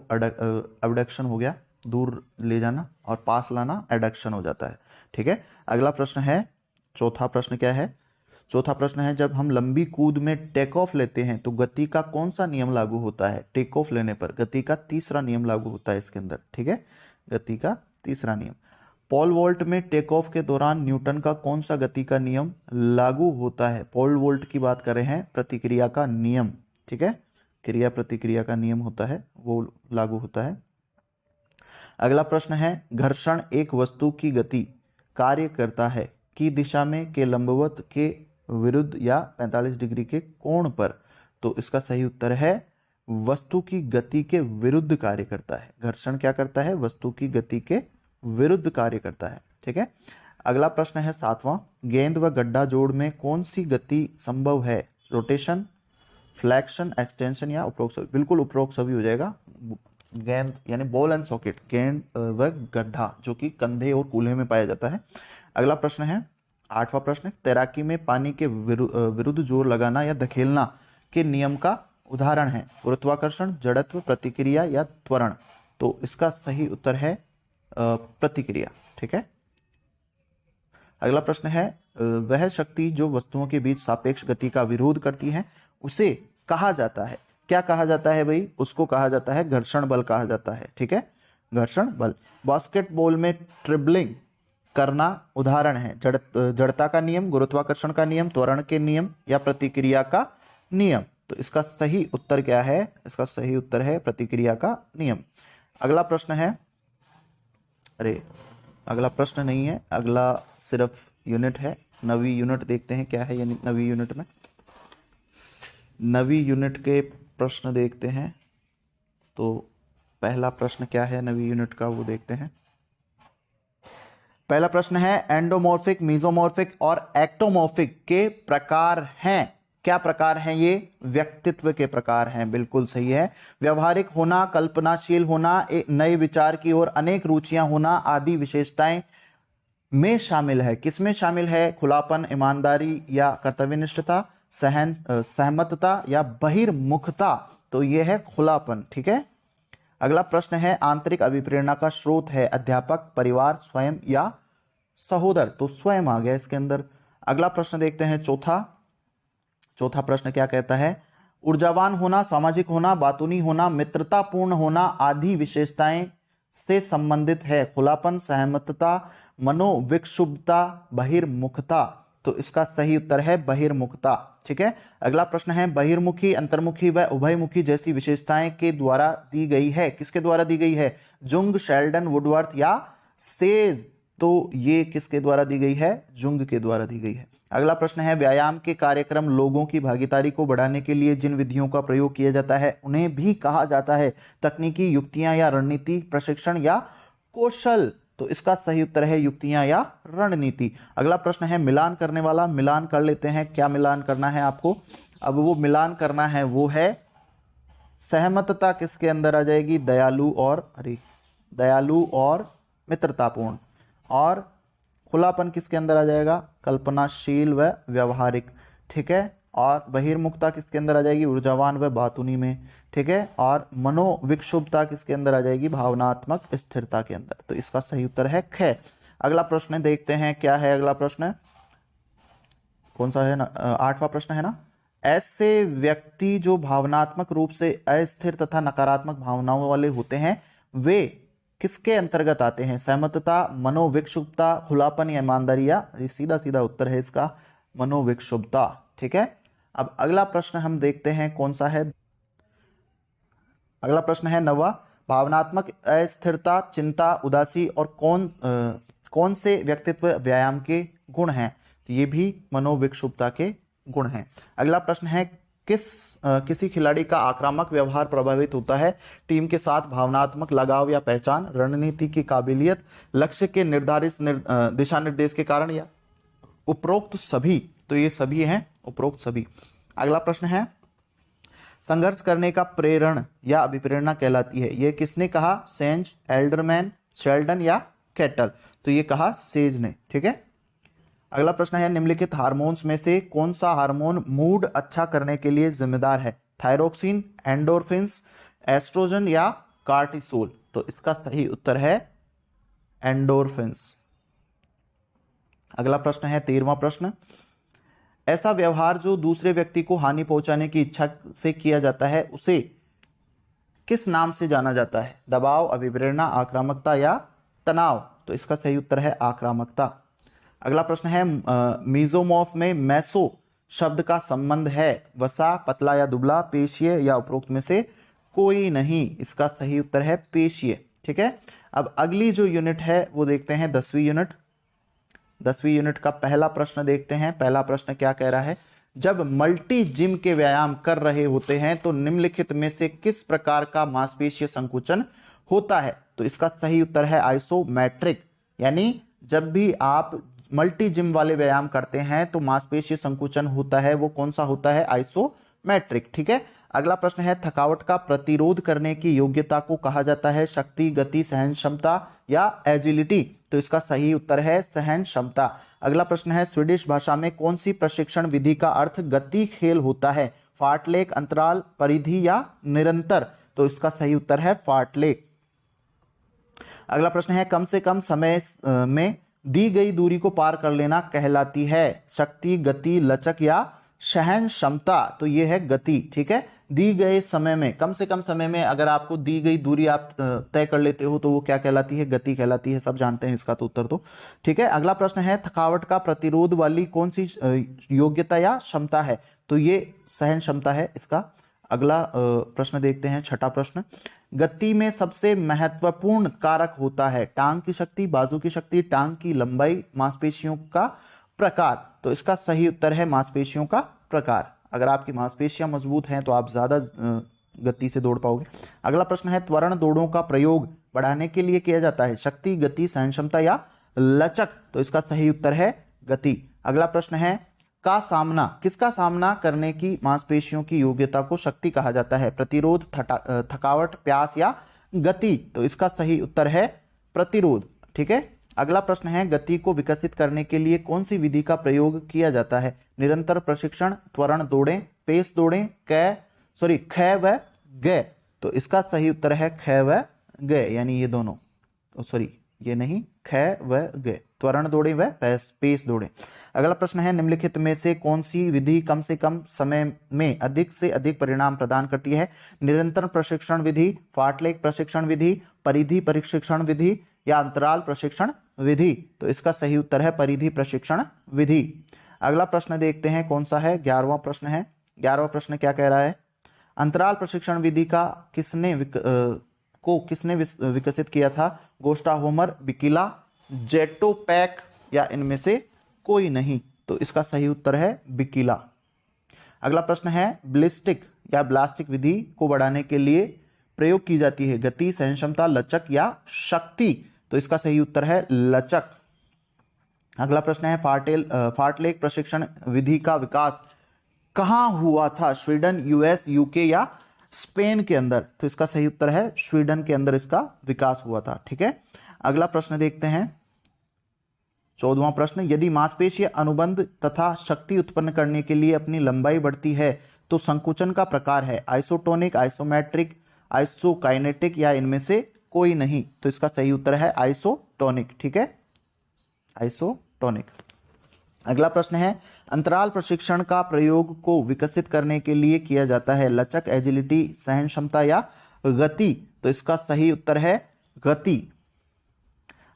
अबडक्शन हो गया, दूर ले जाना, और पास लाना एडक्शन हो जाता है। ठीक है, अगला प्रश्न है, चौथा प्रश्न क्या है, चौथा प्रश्न है, जब हम लंबी कूद में टेक ऑफ लेते हैं तो गति का कौन सा नियम लागू होता है। टेक ऑफ लेने पर गति का तीसरा नियम लागू होता है इसके अंदर। ठीक है, गति का तीसरा नियम। पोल वोल्ट में टेक ऑफ के दौरान न्यूटन का कौन सा गति का नियम लागू होता है। पोल वोल्ट की बात कर रहे हैं, प्रतिक्रिया का नियम। ठीक है, क्रिया प्रतिक्रिया का नियम होता है, वो लागू होता है। अगला प्रश्न है, घर्षण एक वस्तु की गति कार्य करता है की दिशा में के लंबवत के विरुद्ध या 45 डिग्री के कोण पर। तो इसका सही उत्तर है वस्तु की गति के विरुद्ध कार्य करता है। घर्षण क्या करता है, वस्तु की गति के विरुद्ध कार्य करता है। ठीक है, अगला प्रश्न है सातवां, गेंद व गड्ढा जोड़ में कौन सी गति संभव है। रोटेशन, फ्लैक्शन, एक्सटेंशन या उपरोक्त सभी। बिल्कुल उपरोक्त सभी हो जाएगा। गेंद यानी बॉल एंड सॉकेट, गेंद व गड्ढा जो कि कंधे और कूल्हे में पाया जाता है। अगला प्रश्न है आठवां प्रश्न, तैराकी में पानी के विरुद्ध जोर लगाना या धकेलना के नियम का उदाहरण है। गुरुत्वाकर्षण, जड़त्व, प्रतिक्रिया या त्वरण। तो इसका सही उत्तर है प्रतिक्रिया। ठीक है, अगला प्रश्न है, वह शक्ति जो वस्तुओं के बीच सापेक्ष गति का विरोध करती है उसे कहा जाता है। क्या कहा जाता है भाई, उसको कहा जाता है घर्षण बल कहा जाता है। ठीक है, घर्षण बल। बास्केटबॉल में ट्रिबलिंग करना उदाहरण है। जड़ता का नियम, गुरुत्वाकर्षण का नियम, त्वरण के नियम या प्रतिक्रिया का नियम। तो इसका सही उत्तर क्या है, इसका सही उत्तर है प्रतिक्रिया का नियम। अगला प्रश्न है, अरे अगला प्रश्न नहीं है, अगला सिर्फ यूनिट है। नवी यूनिट देखते हैं क्या है ये नवी यूनिट में। नवी यूनिट के प्रश्न देखते हैं, तो पहला प्रश्न क्या है नवी यूनिट का वो देखते हैं। पहला प्रश्न है, एंडोमॉर्फिक, मीजोमॉर्फिक और एक्टोमॉर्फिक के प्रकार हैं। क्या प्रकार हैं ये, व्यक्तित्व के प्रकार हैं। बिल्कुल सही है। व्यवहारिक होना, कल्पनाशील होना, एक नए विचार की ओर अनेक रुचियां होना आदि विशेषताएं में शामिल है। किसमें शामिल है, खुलापन, ईमानदारी या कर्तव्यनिष्ठता, सहमतता या बहिर्मुखता। तो यह है खुलापन। ठीक है, अगला प्रश्न है, आंतरिक अभिप्रेरणा का स्रोत है अध्यापक, परिवार, स्वयं या सहोदर। तो स्वयं आ गया इसके अंदर। अगला प्रश्न देखते हैं चौथा प्रश्न क्या कहता है, ऊर्जावान होना, सामाजिक होना, बातूनी होना, मित्रतापूर्ण होना आदि विशेषताएं से संबंधित है। खुलापन, सहमतता, मनोविक्षुब्धता, बहिर्मुखता। तो इसका सही उत्तर है बहिर्मुखता। ठीक है, अगला प्रश्न है, बहिर्मुखी, अंतर्मुखी व उभयमुखी जैसी विशेषताएं के द्वारा दी गई है। किसके द्वारा दी गई है, जुंग, शेल्डन, वुडवर्थ या सेज। तो ये किसके द्वारा दी गई है, जुंग के द्वारा दी गई है। अगला प्रश्न है, व्यायाम के कार्यक्रम लोगों की भागीदारी को बढ़ाने के लिए जिन विधियों का प्रयोग किया जाता है उन्हें भी कहा जाता है तकनीकी, युक्तियां या रणनीति, प्रशिक्षण या कौशल। तो इसका सही उत्तर है युक्तियां या रणनीति। अगला प्रश्न है, मिलान करने वाला। मिलान कर लेते हैं, क्या मिलान करना है आपको। अब वो मिलान करना है वो है सहमतता किसके अंदर आ जाएगी, दयालु और मित्रतापूर्ण। और खुलापन किसके अंदर आ जाएगा, कल्पनाशील व व्यवहारिक। ठीक है, और बहिर्मुखता किसके अंदर आ जाएगी, ऊर्जावान व बातूनी में। ठीक है, और मनोविक्षुब्धता किसके अंदर आ जाएगी, भावनात्मक स्थिरता के अंदर। तो इसका सही उत्तर है ख। अगला प्रश्न देखते हैं क्या है। अगला प्रश्न कौन सा है ना, आठवां प्रश्न है ना। ऐसे व्यक्ति जो भावनात्मक रूप से अस्थिर तथा नकारात्मक भावनाओं वाले होते हैं वे किसके अंतर्गत आते हैं, सहमतता, मनोविक्षुब्धता, खुलापन या ईमानदारी। या सीधा सीधा उत्तर है इसका मनोविक्षुब्धता। ठीक है, अब अगला प्रश्न हम देखते हैं कौन सा है। अगला प्रश्न है 9वां, भावनात्मक अस्थिरता, चिंता, उदासी और कौन से व्यक्तित्व व्यायाम के गुण हैं? तो ये भी मनोविक्षुब्धता के गुण हैं। अगला प्रश्न है किसी खिलाड़ी का आक्रामक व्यवहार प्रभावित होता है? टीम के साथ भावनात्मक लगाव या पहचान, रणनीति की काबिलियत, लक्ष्य के निर्धारित दिशा निर्देश के कारण, या उपरोक्त सभी? तो ये सभी हैं, उपरोक्त सभी। अगला प्रश्न है संघर्ष करने का प्रेरण या अभिप्रेरणा कहलाती है? ये किसने कहा? सेंज, एल्डरमैन, शेल्डन या कैटल? तो ये कहा सेज ने। ठीक है। अगला प्रश्न है निम्नलिखित हार्मोन्स में से कौन सा हार्मोन मूड अच्छा करने के लिए जिम्मेदार है? थायरोक्सिन, एंडोर्फिन्स, एस्ट्रोजन या कार्टिसोल? तो इसका सही उत्तर है एंडोर्फिन्स। अगला प्रश्न है 13वां प्रश्न, ऐसा व्यवहार जो दूसरे व्यक्ति को हानि पहुंचाने की इच्छा से किया जाता है उसे किस नाम से जाना जाता है? दबाव, अभिप्रेरणा, आक्रामकता या तनाव? तो इसका सही उत्तर है आक्रामकता। अगला प्रश्न है मीजोमॉर्फ में मेसो शब्द का संबंध है? वसा, पतला या दुबला, पेशीय या उपरोक्त में से कोई नहीं? इसका सही उत्तर है पेशीय। ठीक है। अब अगली जो यूनिट है वो देखते हैं 10वीं यूनिट। 10वीं यूनिट का पहला प्रश्न देखते हैं। पहला प्रश्न क्या कह रहा है? जब मल्टी जिम के व्यायाम कर रहे होते हैं तो निम्नलिखित में से किस प्रकार का मांसपेशीय संकुचन होता है? तो इसका सही उत्तर है आइसोमेट्रिक। यानी जब भी आप मल्टी जिम वाले व्यायाम करते हैं तो मांसपेशीय संकुचन होता है, वो कौन सा होता है? आइसोमेट्रिक। ठीक है। अगला प्रश्न है थकावट का प्रतिरोध करने की योग्यता को कहा जाता है? शक्ति, गति, सहन क्षमता या एजिलिटी? तो इसका सही उत्तर है सहन क्षमता। अगला प्रश्न है स्वीडिश भाषा में कौन सी प्रशिक्षण विधि का अर्थ गति खेल होता है? फार्टलेक, अंतराल, परिधि या निरंतर? तो इसका सही उत्तर है फार्टलेक। अगला प्रश्न है कम से कम समय में दी गई दूरी को पार कर लेना कहलाती है? शक्ति, गति, लचक या सहन क्षमता? तो ये है गति। ठीक है। दी गए समय में, कम से कम समय में अगर आपको दी गई दूरी आप तय कर लेते हो तो वो क्या कहलाती है? गति कहलाती है। सब जानते हैं इसका तो उत्तर तो। ठीक है। अगला प्रश्न है थकावट का प्रतिरोध वाली कौन सी योग्यता या क्षमता है? तो ये सहन क्षमता है इसका। अगला प्रश्न देखते हैं, छठा प्रश्न, गति में सबसे महत्वपूर्ण कारक होता है? टांग की शक्ति, बाजू की शक्ति, टांग की लंबाई, मांसपेशियों का प्रकार? तो इसका सही उत्तर है मांसपेशियों का प्रकार। अगर आपकी मांसपेशियां मजबूत हैं तो आप ज्यादा गति से दौड़ पाओगे। अगला प्रश्न है त्वरण दौड़ों का प्रयोग बढ़ाने के लिए किया जाता है? शक्ति, गति, सहन क्षमता या लचक? तो इसका सही उत्तर है गति। अगला प्रश्न है किसका सामना करने की मांसपेशियों की योग्यता को शक्ति कहा जाता है? प्रतिरोध, थकावट, प्यास या गति? तो इसका सही उत्तर है प्रतिरोध। ठीक है। अगला प्रश्न है गति को विकसित करने के लिए कौन सी विधि का प्रयोग किया जाता है? निरंतर प्रशिक्षण, त्वरण दौड़ें, पेस दौड़ें, ख व ग? तो इसका सही उत्तर है ख व ग, यानी ये दोनों। ये नहीं, ख व ग, त्वरण दौड़े व पेस दौड़े। अगला प्रश्न है निम्नलिखित में से कौन सी विधि कम से कम समय में अधिक से अधिक परिणाम प्रदान करती है? निरंतर प्रशिक्षण विधि, फार्टलेक प्रशिक्षण विधि, परिधि प्रशिक्षण विधि या अंतराल प्रशिक्षण विधि? तो इसका सही उत्तर है परिधि प्रशिक्षण विधि। अगला प्रश्न देखते हैं कौन सा है, 11वां प्रश्न है। 11वां प्रश्न क्या कह रहा है? अंतराल प्रशिक्षण विधि का किसने विकसित किया था? गोस्टा होमर, बिकिला, जेटोपैक या इनमें से कोई नहीं? तो इसका सही उत्तर है बिकिला। अगला प्रश्न है ब्लिस्टिक या ब्लास्टिक विधि को बढ़ाने के लिए प्रयोग की जाती है? गति, सहन क्षमता, लचक या शक्ति? तो इसका सही उत्तर है लचक। अगला प्रश्न है फार्टलेक प्रशिक्षण विधि का विकास कहां हुआ था? स्वीडन, यूएस, यूके या स्पेन के अंदर? तो इसका सही उत्तर है स्वीडन के अंदर इसका विकास हुआ था। ठीक है। अगला प्रश्न देखते हैं 14वां प्रश्न, यदि मांसपेशीय अनुबंध तथा शक्ति उत्पन्न करने के लिए अपनी लंबाई बढ़ती है तो संकुचन का प्रकार है? आइसोटोनिक, आइसोमेट्रिक, आइसोकाइनेटिक या इनमें से कोई नहीं? तो इसका सही उत्तर है आइसोटोनिक। ठीक है, आइसोटोनिक। अगला प्रश्न है अंतराल प्रशिक्षण का प्रयोग को विकसित करने के लिए किया जाता है? लचक, एजिलिटी, सहन क्षमता या गति? तो इसका सही उत्तर है गति।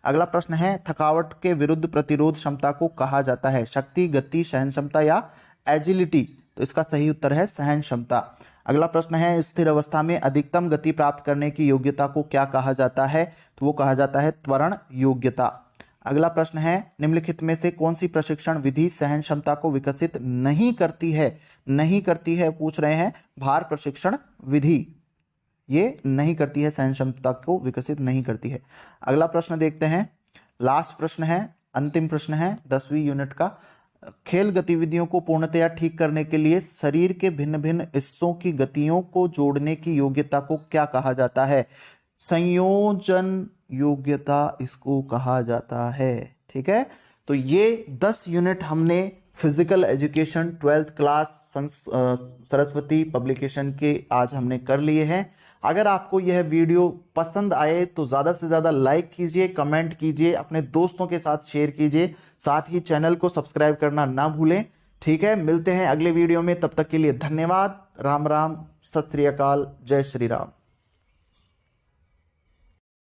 अगला प्रश्न है थकावट के विरुद्ध प्रतिरोध क्षमता को कहा जाता है? शक्ति, गति, सहन क्षमता या एजिलिटी? तो इसका सही उत्तर है सहन क्षमता। अगला प्रश्न है, स्थिर अवस्था में अधिकतम गति प्राप्त करने की योग्यता को क्या कहा जाता है? तो वो कहा जाता है त्वरण योग्यता। अगला प्रश्न है, निम्नलिखित में से कौन सी प्रशिक्षण विधि सहन क्षमता को विकसित नहीं करती है? नहीं करती है पूछ रहे हैं, भार प्रशिक्षण विधि ये नहीं करती है, सहन क्षमता को विकसित नहीं करती है। अगला प्रश्न देखते हैं, लास्ट प्रश्न है, अंतिम प्रश्न है 10वीं यूनिट का। खेल गतिविधियों को पूर्णतया ठीक करने के लिए शरीर के भिन्न भिन्न हिस्सों की गतियों को जोड़ने की योग्यता को क्या कहा जाता है? संयोजन योग्यता इसको कहा जाता है। ठीक है, तो ये 10 यूनिट हमने physical education 12th class Saraswati publication के आज हमने कर लिए हैं। अगर आपको यह वीडियो पसंद आए तो ज़्यादा से ज़्यादा लाइक कीजिए, कमेंट कीजिए, अपने दोस्तों के साथ शेयर कीजिए, साथ ही चैनल को सब्सक्राइब करना ना भूलें। ठीक है, मिलते हैं अगले वीडियो में, तब तक के लिए धन्यवाद। राम राम, सत श्री अकाल, जय श्री राम।